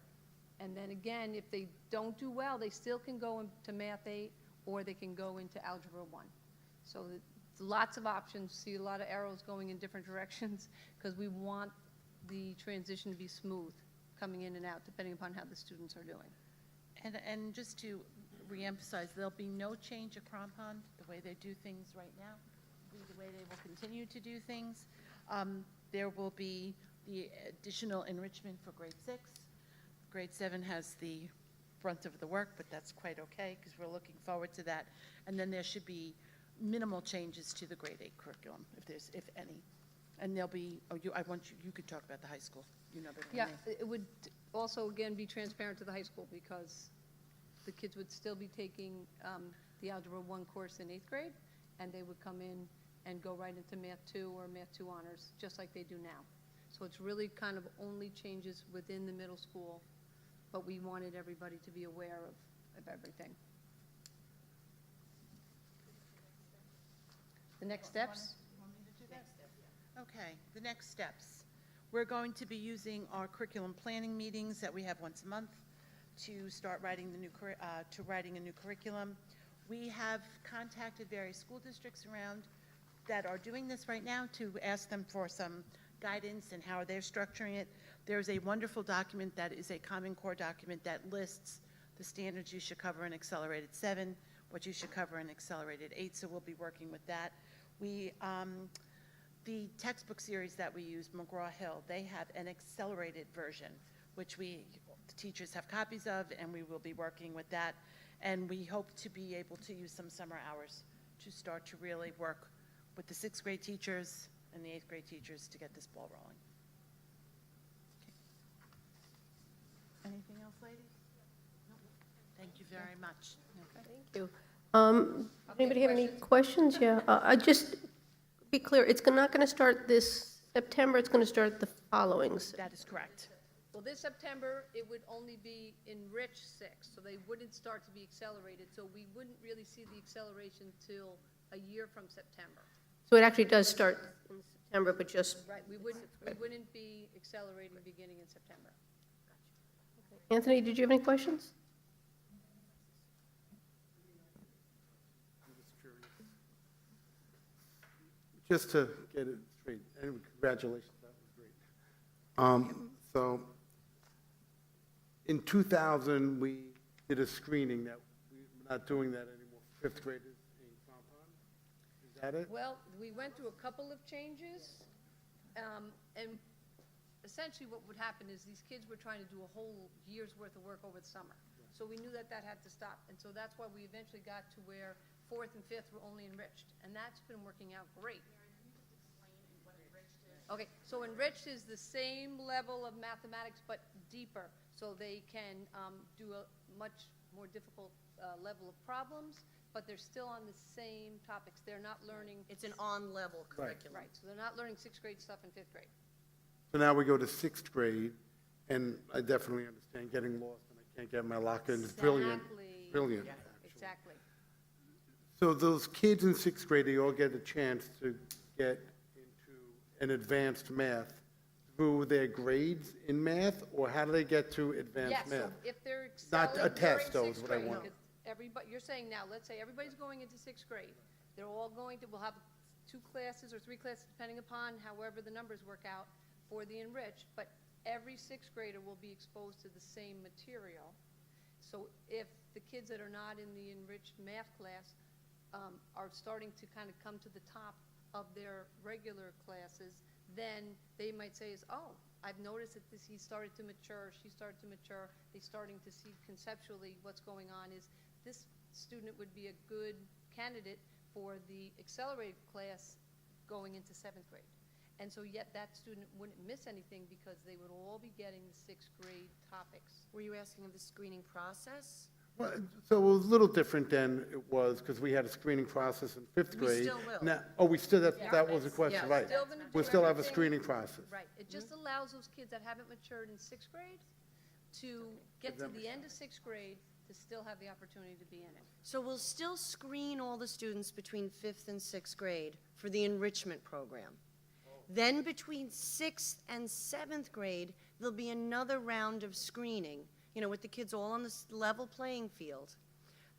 And then again, if they don't do well, they still can go into Math 8, or they can go into Algebra 1. So lots of options. See a lot of arrows going in different directions, because we want the transition to be smooth, coming in and out, depending upon how the students are doing. And just to reemphasize, there'll be no change at Crampon, the way they do things right now, the way they will continue to do things. There will be the additional enrichment for grade 6. Grade 7 has the brunt of the work, but that's quite okay, because we're looking forward to that. And then there should be minimal changes to the grade 8 curriculum, if any. And there'll be, you could talk about the high school. You know better than me. It would also, again, be transparent to the high school, because the kids would still be taking the Algebra 1 course in 8th grade, and they would come in and go right into Math 2 or Math 2 honors, just like they do now. So it's really kind of only changes within the middle school, but we wanted everybody to be aware of everything. The next steps? Okay, the next steps. We're going to be using our curriculum planning meetings that we have once a month to start writing a new curriculum. We have contacted various school districts around that are doing this right now to ask them for some guidance and how they're structuring it. There's a wonderful document that is a Common Core document that lists the standards you should cover in Accelerated 7, what you should cover in Accelerated 8, so we'll be working with that. We the textbook series that we use, McGraw-Hill, they have an accelerated version, which the teachers have copies of, and we will be working with that. And we hope to be able to use some summer hours to start to really work with the 6th grade teachers and the 8th grade teachers to get this ball rolling. Okay. Anything else, ladies? No. Thank you very much. Okay. Thank you. Anybody have any questions? Yeah, I just be clear, it's not going to start this September, it's going to start the following. That is correct. Well, this September, it would only be Enrich 6, so they wouldn't start to be accelerated, so we wouldn't really see the acceleration till a year from September. So it actually does start in September, but just, Right, we wouldn't be accelerating beginning in September. Anthony, did you have any questions? Just to get it straight, and congratulations, that was great. So, in 2000, we did a screening that we're not doing that anymore, 5th graders in compound. Is that it? Well, we went through a couple of changes, and essentially what would happen is these kids were trying to do a whole year's worth of work over the summer. So we knew that had to stop, and so that's why we eventually got to where 4th and 5th were only enriched, and that's been working out great. Okay, so enriched is the same level of mathematics, but deeper, so they can do a much more difficult level of problems, but they're still on the same topics. They're not learning. It's an on-level curriculum. Right, so they're not learning 6th grade stuff in 5th grade. So now we go to 6th grade, and I definitely understand getting lost, and I can't get my locker, and it's brilliant. Exactly. Brilliant. Yeah, exactly. So those kids in 6th grade, they all get a chance to get into an advanced math through their grades in math, or how do they get to advanced Yes, math? so if they're Not excelling a test, during though, is 6th what I grade, want. 'cause everybody, you're saying now, let's say everybody's going into 6th grade. They're all going to, we'll have 2 classes or 3 classes, depending upon however the numbers work out for the enriched, but every 6th grader will be exposed to the same material. So if the kids that are not in the enriched math class are starting to kind of come to the top of their regular classes, then they might say, oh, I've noticed that he started to mature, she started to mature, they're starting to see conceptually what's going on. Is this student would be a good candidate for the accelerated class going into 7th grade. And so yet that student wouldn't miss anything because they would all be getting the 6th grade topics. Were you asking of the screening process? Well, so it was a little different than it was, because we had a screening process in 5th We grade. still will. Now, oh, we still, that was the question, Yeah. right? Still gonna do We still have a everything- screening process. Right, it just allows those kids that haven't matured in 6th grade to get to the end of 6th grade to still have the opportunity to be in it. So we'll still screen all the students between 5th and 6th grade for the enrichment program. Then between 6th and 7th grade, there'll be another round of screening, with the kids all on this level playing field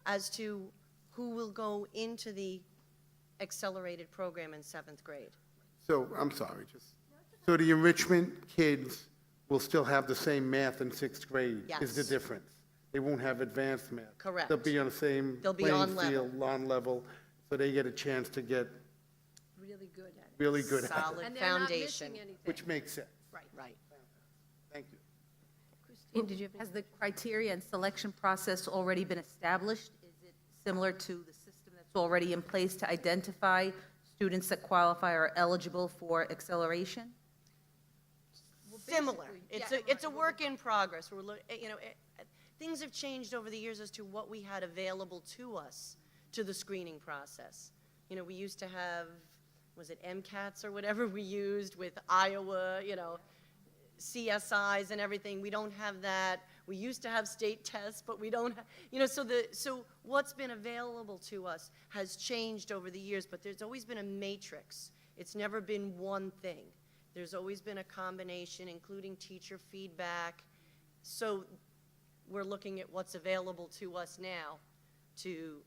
as to who will go into the accelerated program in 7th grade. So, I'm sorry, so the enrichment kids will still have the same math in 6th grade? Is the Yes. difference? They won't have advanced math? Correct. They'll be on the same They'll be playing on level. field, on level, so they get a chance to get Really good at it. really good at it, Solid And they're not foundation. missing anything. which makes sense. Right. Thank you. Christine, did you have Has the criteria and selection process already been established? Is it similar to the system that's already in place to identify students that qualify or are eligible for acceleration? Similar. basically, It's a work in progress. Things have changed over the years as to what we had available to us to the screening process. We used to have, was it MCATs or whatever we used with Iowa, CSIs and everything. We don't have that. We used to have state tests, but we don't have, so what's been available to us has changed over the years, but there's always been a matrix. It's never been one thing. There's always been a combination, including teacher feedback. So we're looking at what's available to us now to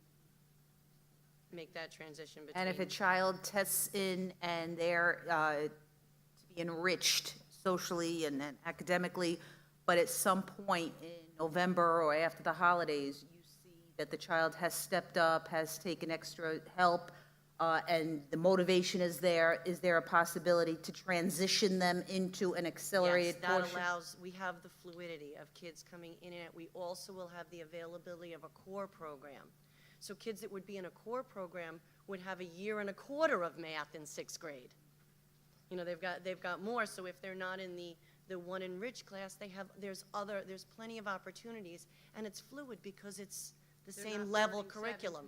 make that transition between. And if a child tests in and they're to be enriched socially and academically, but at some point in November or after the holidays, you see that the child has stepped up, has taken extra help, and the motivation is there a possibility to transition them into an accelerated Yes, portion? that allows, we have the fluidity of kids coming in and out. We also will have the availability of a core program. So kids that would be in a core program would have a year and a quarter of math in 6th grade. You know, they've got more, so if they're not in the one enriched class, there's plenty of opportunities, and it's fluid because it's the They're same not level learning curriculum.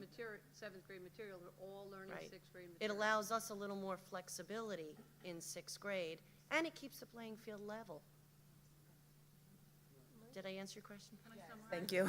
Seventh grade material, they're all learning Right. 6th grade It material. allows us a little more flexibility in 6th grade, and it keeps the playing field level. Did I answer your question? Thank you.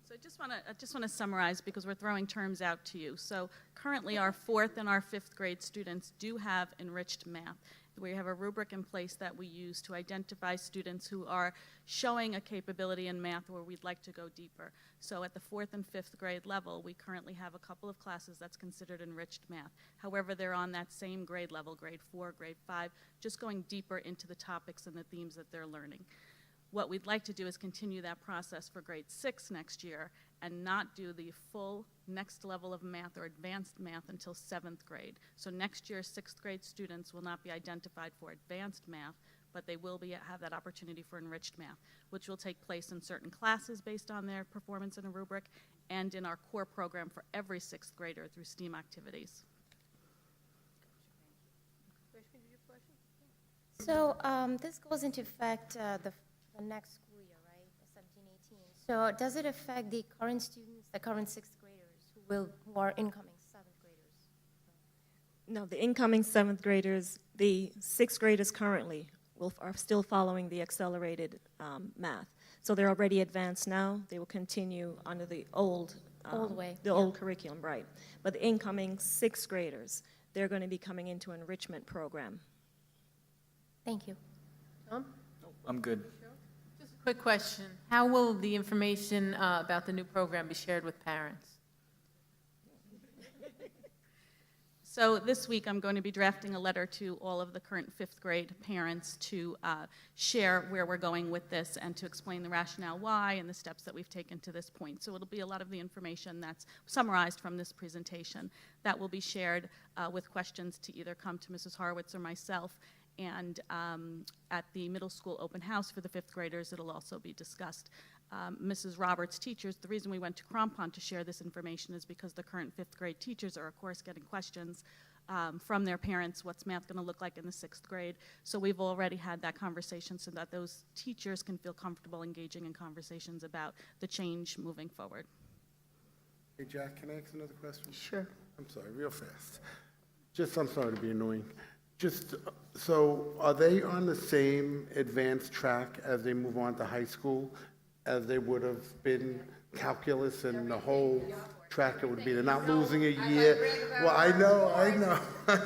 So I just want to summarize because we're throwing terms out to you. So currently our 4th and our 5th grade students do have enriched math. We have a rubric in place that we use to identify students who are showing a capability in math where we'd like to go deeper. So at the 4th and 5th grade level, we currently have a couple of classes that's considered enriched math. However, they're on that same grade level, grade 4, grade 5, just going deeper into the topics and the themes that they're learning. What we'd like to do is continue that process for grade 6 next year and not do the full next level of math or advanced math until 7th grade. So next year, 6th grade students will not be identified for advanced math, but they will have that opportunity for enriched math, which will take place in certain classes based on their performance in a rubric and in our core program for every 6th grader through STEAM activities. So this goes into effect the next school year, right? 17-18. So does it affect the current students, the current 6th graders who are incoming 7th graders? No, the incoming 7th graders, the 6th graders currently are still following the accelerated math. So they're already advanced now. They will continue under the old way, old curriculum, right? But the incoming 6th graders, they're going to be coming into an enrichment program. Thank you. Tom? I'm good. Just a quick question. How will the information about the new program be shared with parents? So this week, I'm going to be drafting a letter to all of the current 5th grade parents to share where we're going with this and to explain the rationale why and the steps that we've taken to this point. So it'll be a lot of the information that's summarized from this presentation that will be shared with questions to either come to Mrs. Horowitz or myself. And at the middle school open house for the 5th graders, it'll also be discussed. Mrs. Roberts' teachers, the reason we went to Crompon to share this information is because the current 5th grade teachers are, of course, getting questions from their parents, what's math going to look like in the 6th grade. So we've already had that conversation so that those teachers can feel comfortable engaging in conversations about the change moving forward. Hey, Jack, can I ask another question? Sure. I'm sorry, real fast. I'm sorry to be annoying. So are they on the same advanced track as they move on to high school as they would have been calculus and the whole track it would be? They're not losing a year. Well, I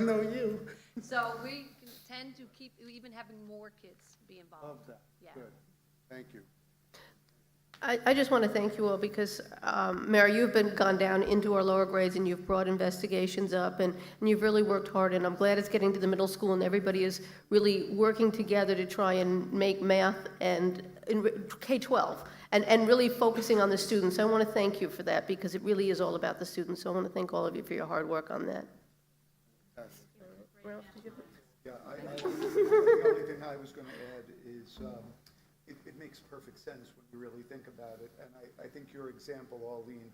know you. So we tend to keep even having more kids be involved. Love that. Yeah. Good. Thank you. I just want to thank you all because, Mary, you've gone down into our lower grades and you've brought investigations up and you've really worked hard, and I'm glad it's getting to the middle school and everybody is really working together to try and make math and K-12 and really focusing on the students. I want to thank you for that because it really is all about the students. So I want to thank all of you for your hard work on that. Yes. Yeah, the only thing I was going to add is it makes perfect sense when you really think about it. And I think your example, Arlene,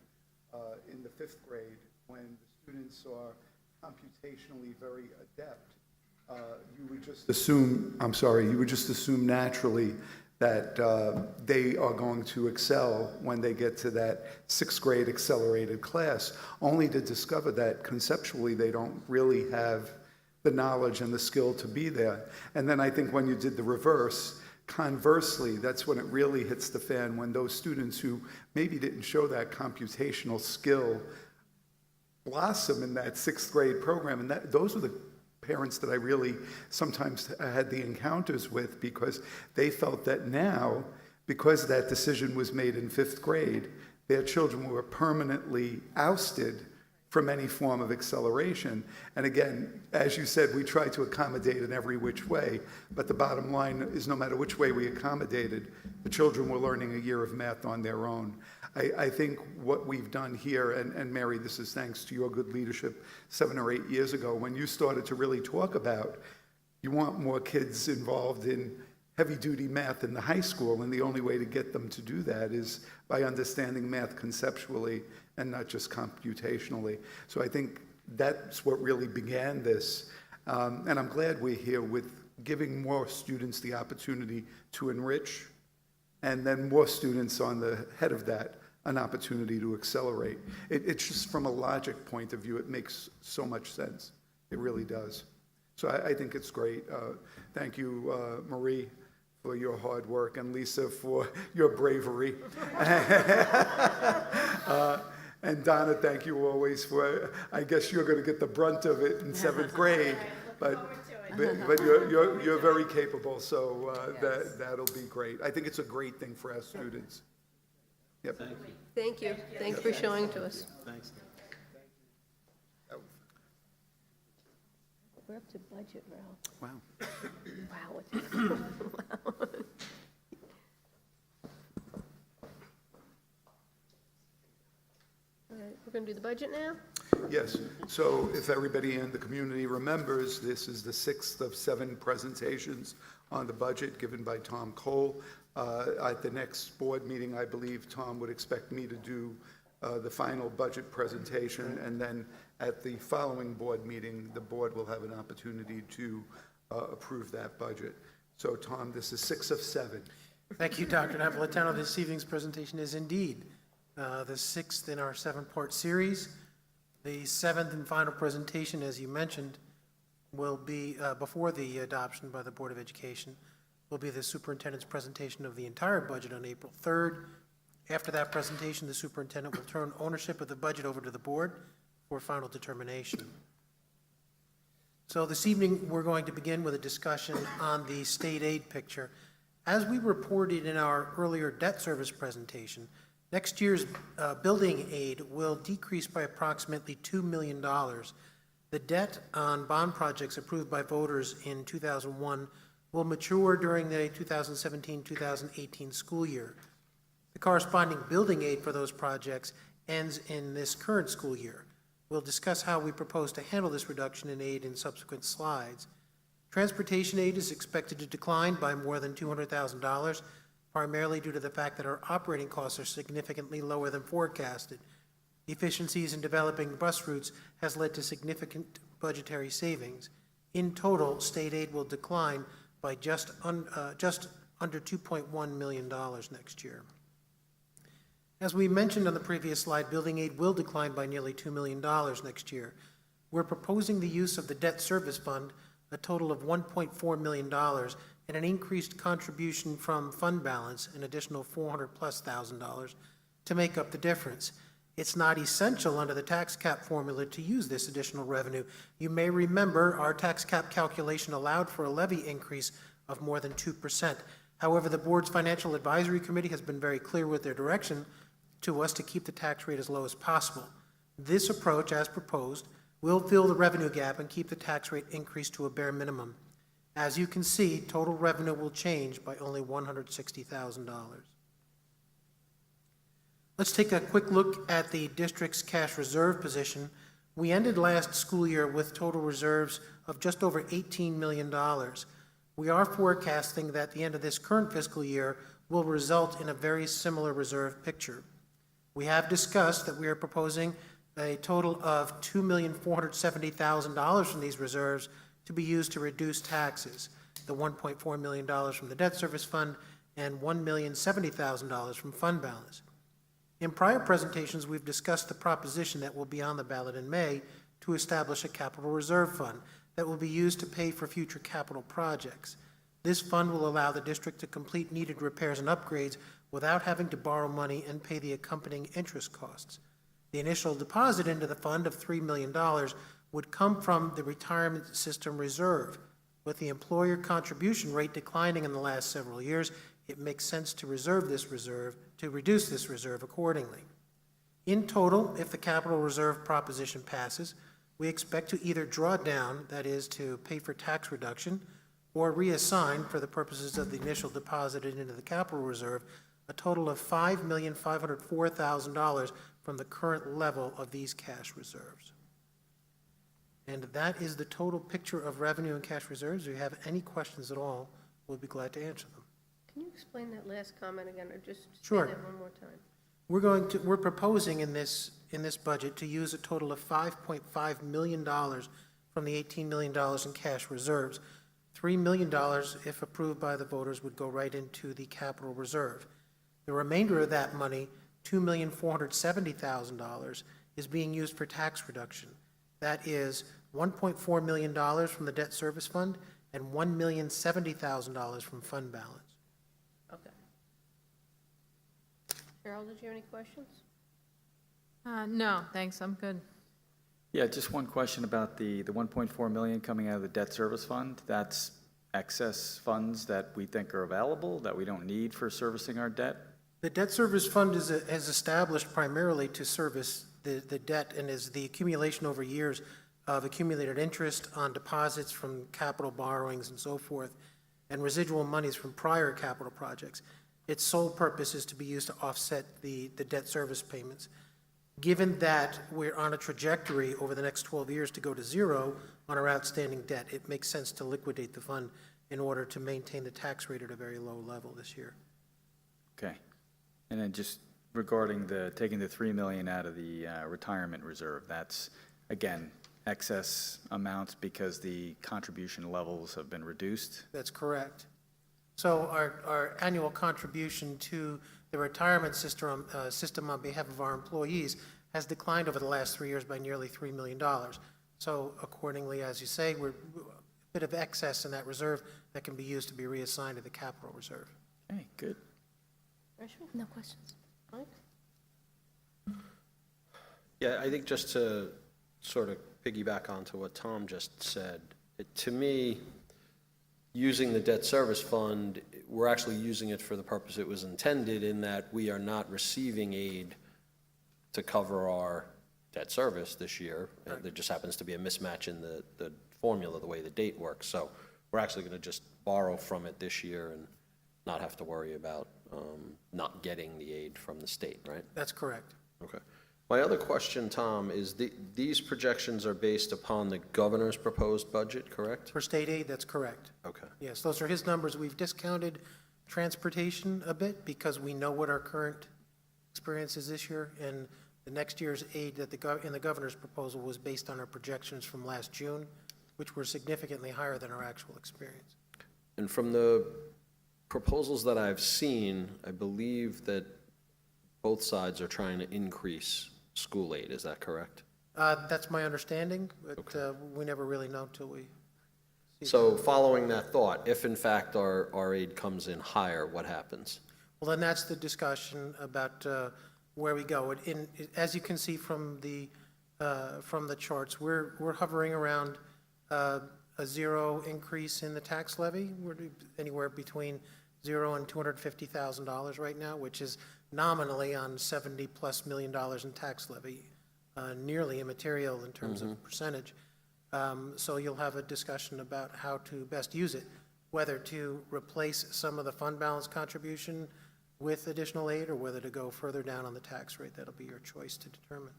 in the 5th grade, when the students are computationally very adept, you would just assume naturally that they are going to excel when they get to that 6th grade accelerated class, only to discover that conceptually they don't really have the knowledge and the skill to be there. And then I think when you did the reverse, conversely, that's when it really hits the fan, when those students who maybe didn't show that computational skill blossom in that 6th grade program. And those are the parents that I really sometimes had the encounters with, because they felt that now, because that decision was made in 5th grade, their children were permanently ousted from any form of acceleration. And again, as you said, we try to accommodate in every which way, but the bottom line is no matter which way we accommodated, the children were learning a year of math on their own. I think what we've done here, and Mary, this is thanks to your good leadership 7 or 8 years ago, when you started to really talk about you want more kids involved in heavy-duty math in the high school, and the only way to get them to do that is by understanding math conceptually and not just computationally. So I think that's what really began this. And I'm glad we're here with giving more students the opportunity to enrich, and then more students on the head of that, an opportunity to accelerate. It's just from a logic point of view, it makes so much sense. It really does. So I think it's great. Thank you, Marie, for your hard work, and Lisa for your bravery. And Donna, thank you always for, I guess you're going to get the brunt of it in 7th grade, but you're very capable, so that'll be great. I think it's a great thing for our students. Yep. Thank you. Thank you for showing it to us. Thanks. We're up to budget now. Wow. Wow. Wow. All right, we're going to do the budget now? Yes. So if everybody in the community remembers, this is the 6th of 7 presentations on the budget given by Tom Cole. At the next board meeting, I believe Tom would expect me to do the final budget presentation, and then at the following board meeting, the board will have an opportunity to approve that budget. So Tom, this is 6 of 7. Thank you, Dr. Napolitano. This evening's presentation is indeed the 6th in our 7-part series. The 7th and final presentation, as you mentioned, will be, before the adoption by the Board of Education, will be the superintendent's presentation of the entire budget on April 3rd. After that presentation, the superintendent will turn ownership of the budget over to the board for final determination. So this evening, we're going to begin with a discussion on the state aid picture. As we reported in our earlier debt service presentation, next year's building aid will decrease by approximately $2 million. The debt on bond projects approved by voters in 2001 will mature during the 2017-2018 school year. The corresponding building aid for those projects ends in this current school year. We'll discuss how we propose to handle this reduction in aid in subsequent slides. Transportation aid is expected to decline by more than $200,000, primarily due to the fact that our operating costs are significantly lower than forecasted. Efficiencies in developing bus routes has led to significant budgetary savings. In total, state aid will decline by just under $2.1 million next year. As we mentioned on the previous slide, building aid will decline by nearly $2 million next year. We're proposing the use of the debt service fund, a total of $1.4 million, and an increased contribution from fund balance, an additional $400,000+, to make up the difference. It's not essential under the tax cap formula to use this additional revenue. You may remember our tax cap calculation allowed for a levy increase of more than 2%. However, the board's Financial Advisory Committee has been very clear with their direction to us to keep the tax rate as low as possible. This approach, as proposed, will fill the revenue gap and keep the tax rate increased to a bare minimum. As you can see, total revenue will change by only $160,000. Let's take a quick look at the district's cash reserve position. We ended last school year with total reserves of just over $18 million. We are forecasting that the end of this current fiscal year will result in a very similar reserve picture. We have discussed that we are proposing a total of $2,470,000 from these reserves to be used to reduce taxes, the $1.4 million from the debt service fund and $1,070,000 from fund balance. In prior presentations, we've discussed the proposition that will be on the ballot in May to establish a capital reserve fund that will be used to pay for future capital projects. This fund will allow the district to complete needed repairs and upgrades without having to borrow money and pay the accompanying interest costs. The initial deposit into the fund of $3 million would come from the retirement system reserve. With the employer contribution rate declining in the last several years, it makes sense to reduce this reserve accordingly. In total, if the capital reserve proposition passes, we expect to either draw down, that is, to pay for tax reduction, or reassign, for the purposes of the initial deposit into the capital reserve, a total of $5,504,000 from the current level of these cash reserves. And that is the total picture of revenue and cash reserves. If you have any questions at all, we'll be glad to answer them. Can you explain that last comment again, or just say Sure. that one more time? We're proposing in this budget to use a total of $5.5 million from the $18 million in cash reserves. $3 million, if approved by the voters, would go right into the capital reserve. The remainder of that money, $2,470,000, is being used for tax reduction. That is $1.4 million from the debt service fund and $1,070,000 from fund balance. Okay. Cheryl, did you have any questions? No, thanks, I'm good. Yeah, just one question about the 1.4 million coming out of the debt service fund. That's excess funds that we think are available, that we don't need for servicing our debt? The debt service fund is established primarily to service the debt and is the accumulation over years of accumulated interest on deposits from capital borrowings and so forth, and residual monies from prior capital projects. Its sole purpose is to be used to offset the debt service payments. Given that we're on a trajectory over the next 12 years to go to zero on our outstanding debt, it makes sense to liquidate the fund in order to maintain the tax rate at a very low level this year. Okay. And then just regarding taking the 3 million out of the retirement reserve, that's, again, excess amounts because the contribution levels have been reduced? That's correct. So our annual contribution to the retirement system on behalf of our employees has declined over the last 3 years by nearly $3 million. So accordingly, as you say, we're a bit of excess in that reserve that can be used to be reassigned to the capital reserve. Okay, good. No questions. Mike? Yeah, I think just to sort of piggyback onto what Tom just said, to me, using the debt service fund, we're actually using it for the purpose it was intended, in that we are not receiving aid to cover our debt service this year. Right. There just happens to be a mismatch in the formula, the way the date works. So we're actually going to just borrow from it this year and not have to worry about not getting the aid from the state, right? That's correct. Okay. My other question, Tom, is these projections are based upon the governor's proposed budget, correct? For state aid, that's correct. Okay. Yes, those are his numbers. We've discounted transportation a bit because we know what our current experience is this year, and the next year's aid that in the governor's proposal was based on our projections from last June, which were significantly higher than our actual experience. And from the proposals that I've seen, I believe that both sides are trying to increase school aid. Is that correct? That's my understanding, but we never really know until we see. So following that thought, if in fact our aid comes in higher, what happens? Well, then that's the discussion about where we go. As you can see from the charts, we're hovering around a zero increase in the tax levy. We're anywhere between $0 and $250,000 right now, which is nominally on $70+ million in tax levy, nearly immaterial in terms of percentage. So you'll have a discussion about how to best use it, whether to replace some of the fund balance contribution with additional aid or whether to go further down on the tax rate. That'll be your choice to determine.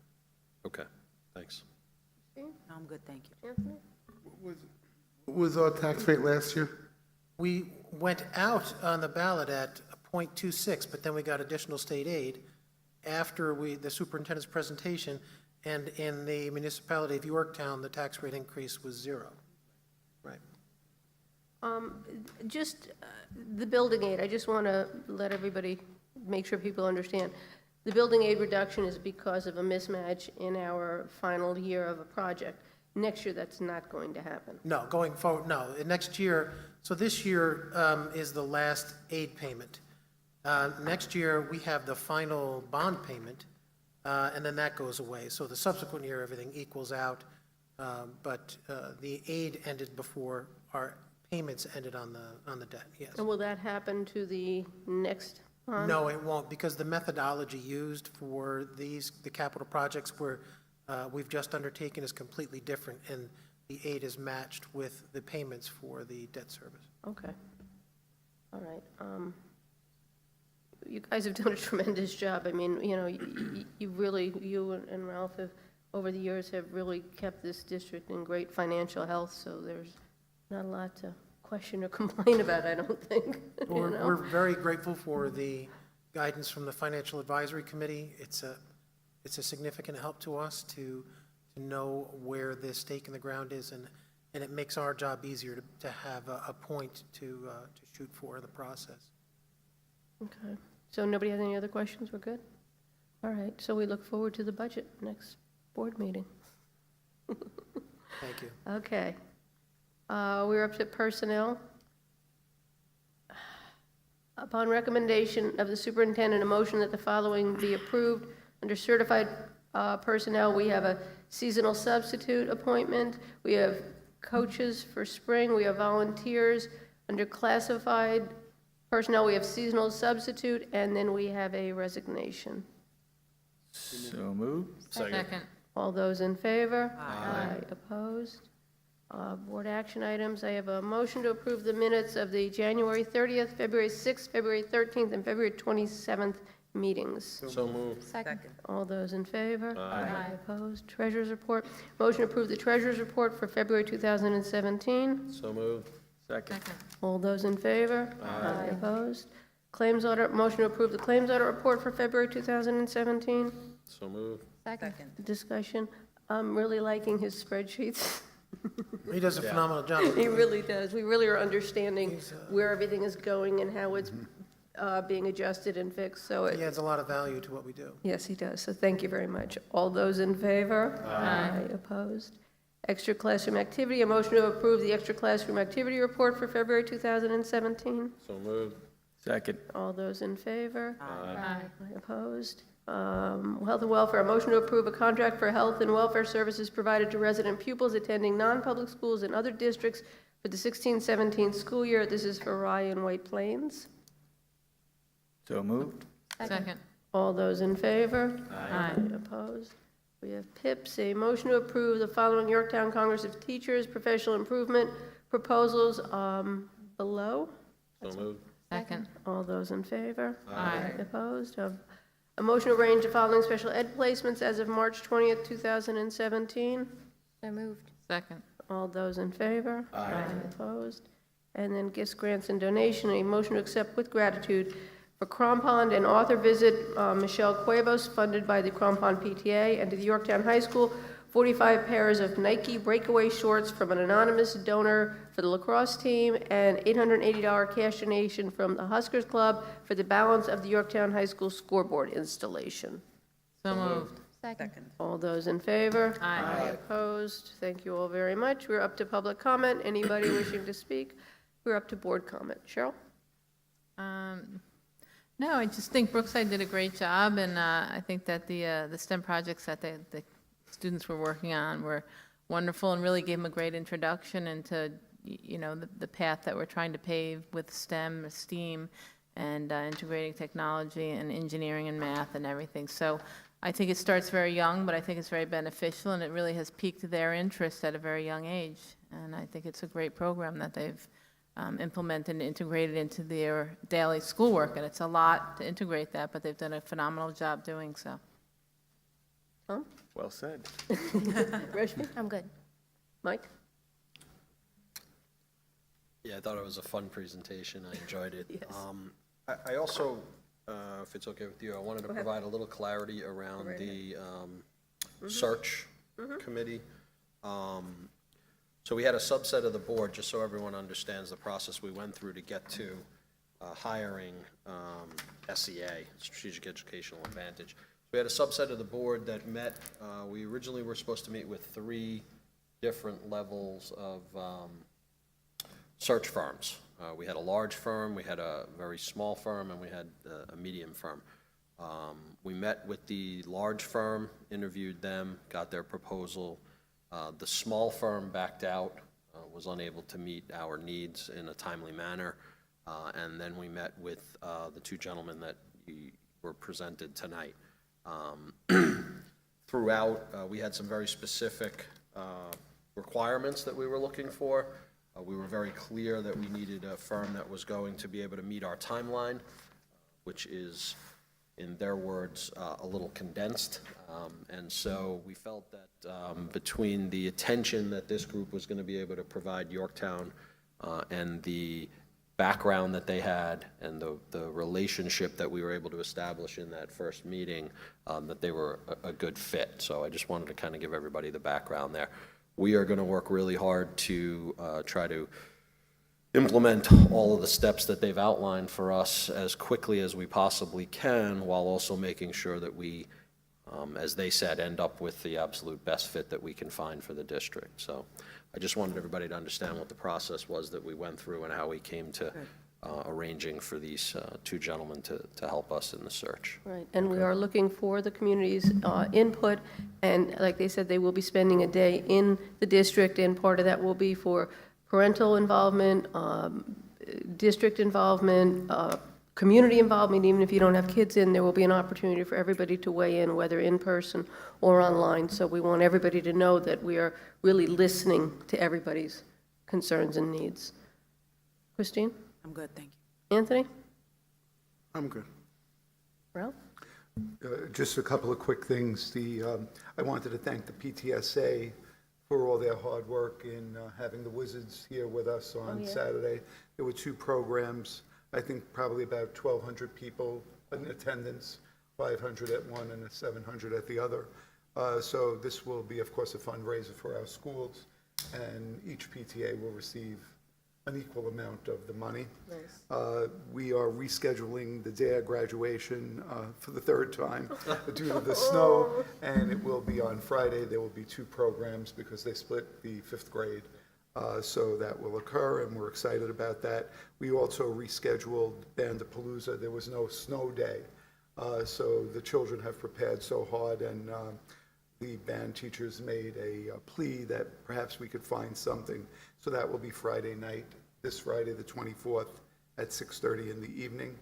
Okay, thanks. I'm good, thank you. Anthony? What was our tax rate last year? We went out on the ballot at 0.26, but then we got additional state aid after the superintendent's presentation, and in the municipality of Yorktown, the tax rate increase was 0. Right. Just the building aid, I just want to let everybody, make sure people understand. The building aid reduction is because of a mismatch in our final year of a project. Next year, that's not going to happen. No, going forward, no. Next year, so this year is the last aid payment. Next year, we have the final bond payment, and then that goes away. So the subsequent year, everything equals out, but the aid ended before our payments ended on the debt, yes. And will that happen to the next bond? No, it won't, because the methodology used for the capital projects we've just undertaken is completely different, and the aid is matched with the payments for the debt service. Okay. All right. you guys have done a tremendous job. I mean, you know, you really, you and Ralph have, over the years, have really kept this district in great financial health, so there's not a lot to question or complain about, I don't think. you know? We're very grateful for the guidance from the Financial Advisory Committee. It's a significant help to us to know where the stake in the ground is, and it makes our job easier to have a point to shoot for in the process. Okay, so nobody has any other questions? We're good? All right, so we look forward to the budget next board meeting. Thank you. Okay. We're up to personnel. Upon recommendation of the superintendent, a motion that the following be approved. Under certified personnel, we have a seasonal substitute appointment. We have coaches for spring. We have volunteers. Under classified personnel, we have seasonal substitute, and then we have a resignation. So moved. Second. All those in favor? Aye. Opposed? Board action items, I have a motion to approve the minutes of the January 30th, February 6th, February 13th, and February 27th meetings. So moved. Second. All those in favor? Aye. Opposed? Treasurer's report. Motion to approve the treasurer's report for February 2017. So moved. Second. All those in favor? Aye. Opposed? Claims audit, motion to approve the claims audit report for February 2017. So moved. Second. Discussion. I'm really liking his spreadsheets. He does a phenomenal job. He really does. We really are understanding where everything is going and how it's being adjusted and fixed, so He adds a lot of value to what we do. yes, he does, so thank you very much. All those in favor? Aye. Opposed? Extra classroom activity, a motion to approve the extra classroom activity report for February 2017. So moved. Second. All those in favor? Aye. Opposed? Health and welfare, a motion to approve a contract for health and welfare services provided to resident pupils attending non-public schools in other districts for the 16-17 school year. This is for Rye and White Plains. So moved. Second. All those in favor? Aye. Opposed? We have PIPS, a motion to approve the following Yorktown Congress of Teachers professional improvement proposals below. So moved. Second. All those in favor? Aye. Opposed? A motion to arrange the following special ed placements as of March 20th, 2017. So moved. Second. All those in favor? Aye. Opposed? And then gifts, grants, and donation, a motion to accept with gratitude for Crompond and author visit Michelle Cuevas, funded by the Crompond PTA, and to the Yorktown High School, 45 pairs of Nike breakaway shorts from an anonymous donor for the lacrosse team, and $880 cash donation from the Huskers Club for the balance of the Yorktown High School scoreboard installation. So moved. Second. All those in favor? Aye. Opposed? Thank you all very much. We're up to public comment. Anybody wishing to speak? We're up to board comment. Cheryl? No, I just think Brookside did a great job, and I think that the STEM projects that the students were working on were wonderful and really gave them a great introduction into, you know, the path that we're trying to pave with STEM, STEAM, and integrating technology and engineering and math and everything. So I think it starts very young, but I think it's very beneficial, and it really has piqued their interest at a very young age. And I think it's a great program that they've implemented and integrated into their daily schoolwork, and it's a lot to integrate that, but they've done a phenomenal job doing so. Tom? Well said. Rashmi? I'm good. Mike? Yeah, I thought it was a fun presentation. I enjoyed it. Yes. I also, if it's okay with you, I wanted to Go ahead. provide a little clarity around Right the search committee. So we had a subset of the board, just so everyone understands the process we went through to get to hiring SEA, Strategic Educational Advantage. We had a subset of the board that met. We originally were supposed to meet with 3 different levels of search firms. We had a large firm, we had a very small firm, and we had a medium firm. We met with the large firm, interviewed them, got their proposal. The small firm backed out, was unable to meet our needs in a timely manner. And then we met with the 2 gentlemen that were presented tonight. Throughout, we had some very specific requirements that we were looking for. We were very clear that we needed a firm that was going to be able to meet our timeline. which is, in their words, a little condensed. And so we felt that between the attention that this group was going to be able to provide Yorktown and the background that they had and the relationship that we were able to establish in that first meeting, that they were a good fit. So I just wanted to kind of give everybody the background there. We are going to work really hard to try to implement all of the steps that they've outlined for us as quickly as we possibly can, while also making sure that we, as they said, end up with the absolute best fit that we can find for the district. So I just wanted everybody to understand what the process was that we went through and how we came to arranging for these two gentlemen to help us in the search. Right, and we are looking for the community's input, and like they said, they will be spending a day in the district, and part of that will be for parental involvement, district involvement, community involvement. Even if you don't have kids in, there will be an opportunity for everybody to weigh in, whether in person or online. So we want everybody to know that we are really listening to everybody's concerns and needs. Christine? I'm good, thank you. Anthony? I'm good. Ralph? Just a couple of quick things. I wanted to thank the PTSA for all their hard work in having the Wizards here with us on Saturday. There were two programs, I think probably about 1,200 people in attendance, 500 at one and 700 at the other. So this will be, of course, a fundraiser for our schools, and each PTA will receive an equal amount of the money. Nice. We are rescheduling the day of graduation for the third time due to the snow, and it will be on Friday. There will be two programs because they split the fifth grade. So that will occur, and we're excited about that. We also rescheduled Bandapalooza. There was no snow day. So the children have prepared so hard, and the band teachers made a plea that perhaps we could find something. So that will be Friday night, this Friday, the 24th, at 6:30 in the evening.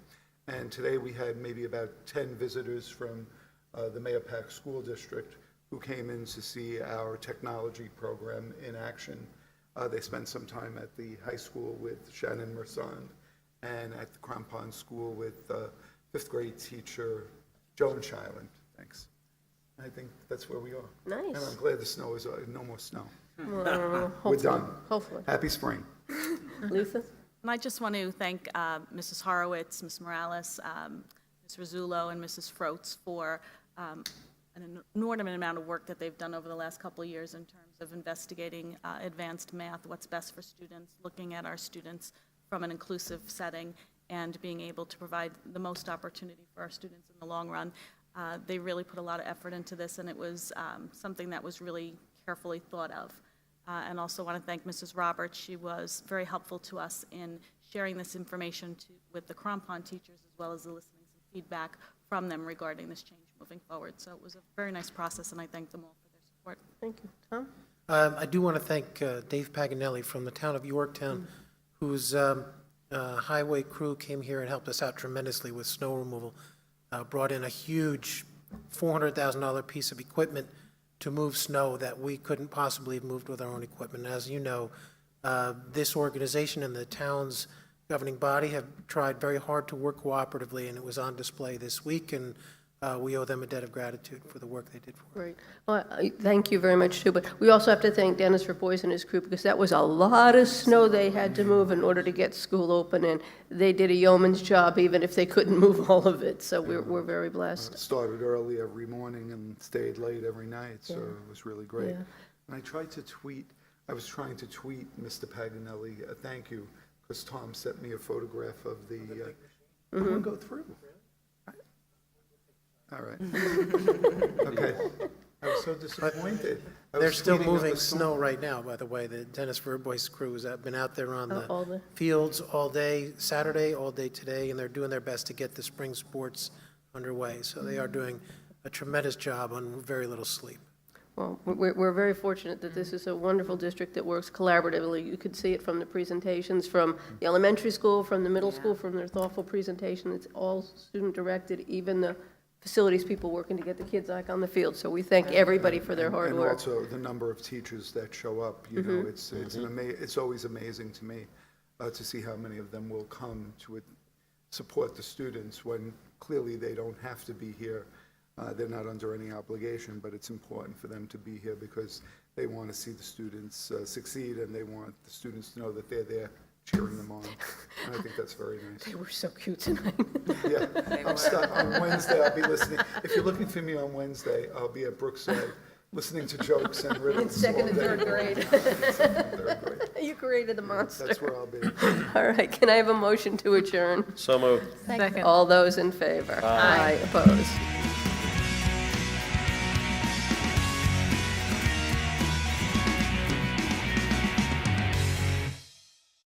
And today we had maybe about 10 visitors from the Mahopac School District who came in to see our technology program in action. They spent some time at the high school with Shannon Mersand and at the Crampon School with fifth grade teacher Joan Shiland. Thanks. I think that's where we are. Nice. And I'm glad the snow is, no more snow. Well, We're done. Hopefully. Happy spring. Lisa? And I just want to thank Mrs. Horowitz, Ms. Morales, Ms. Rizzullo, and Mrs. Froats for an inordinate amount of work that they've done over the last couple of years in terms of investigating advanced math, what's best for students, looking at our students from an inclusive setting, and being able to provide the most opportunity for our students in the long run. They really put a lot of effort into this, and it was something that was really carefully thought of. And also want to thank Mrs. Roberts. She was very helpful to us in sharing this information with the Crampon teachers, as well as eliciting some feedback from them regarding this change moving forward. So it was a very nice process, and I thank them all for their support. Thank you. Tom? I do want to thank Dave Paganelli from the town of Yorktown, whose highway crew came here and helped us out tremendously with snow removal. Brought in a huge $400,000 piece of equipment to move snow that we couldn't possibly have moved with our own equipment. As you know, this organization and the town's governing body have tried very hard to work cooperatively, and it was on display this week, and we owe them a debt of gratitude for the work they did for us. Great. Well, thank you very much, too. But we also have to thank Dennis Verbois and his crew, because that was a lot of snow they had to move in order to get school open, and they did a yeoman's job, even if they couldn't move all of it. So we're very blessed. Started early every morning and stayed late every night, so it was really great. Yeah. And I was trying to tweet Mr. Paganelli a thank you, because Tom sent me a photograph of the, I want to go through. All right. Okay. I was so disappointed. They're still moving snow right now, by the way. The Dennis Verbois crew has been out there on the fields all day Saturday, all day today, and they're doing their best to get the spring sports underway. So they are doing a tremendous job on very little sleep. Well, we're very fortunate that this is a wonderful district that works collaboratively. You could see it from the presentations from the elementary school, from the middle school, from their thoughtful presentation. It's all student-directed, even the facilities people working to get the kids back on the field. So we thank everybody for their hard work. And also the number of teachers that show up, you know, it's always amazing to me to see how many of them will come support the students when clearly they don't have to be here. They're not under any obligation, but it's important for them to be here because they want to see the students succeed, and they want the students to know that they're there cheering them on. And I think that's very nice. They were so cute tonight. Yeah, on Wednesday, I'll be listening. If you're looking for me on Wednesday, I'll be at Brookside listening to jokes and riddles. In second and all day. third grade. Second and third grade. You created a monster. That's where I'll be. All right, can I have a motion to adjourn? So moved. All those in favor? Aye. Opposed?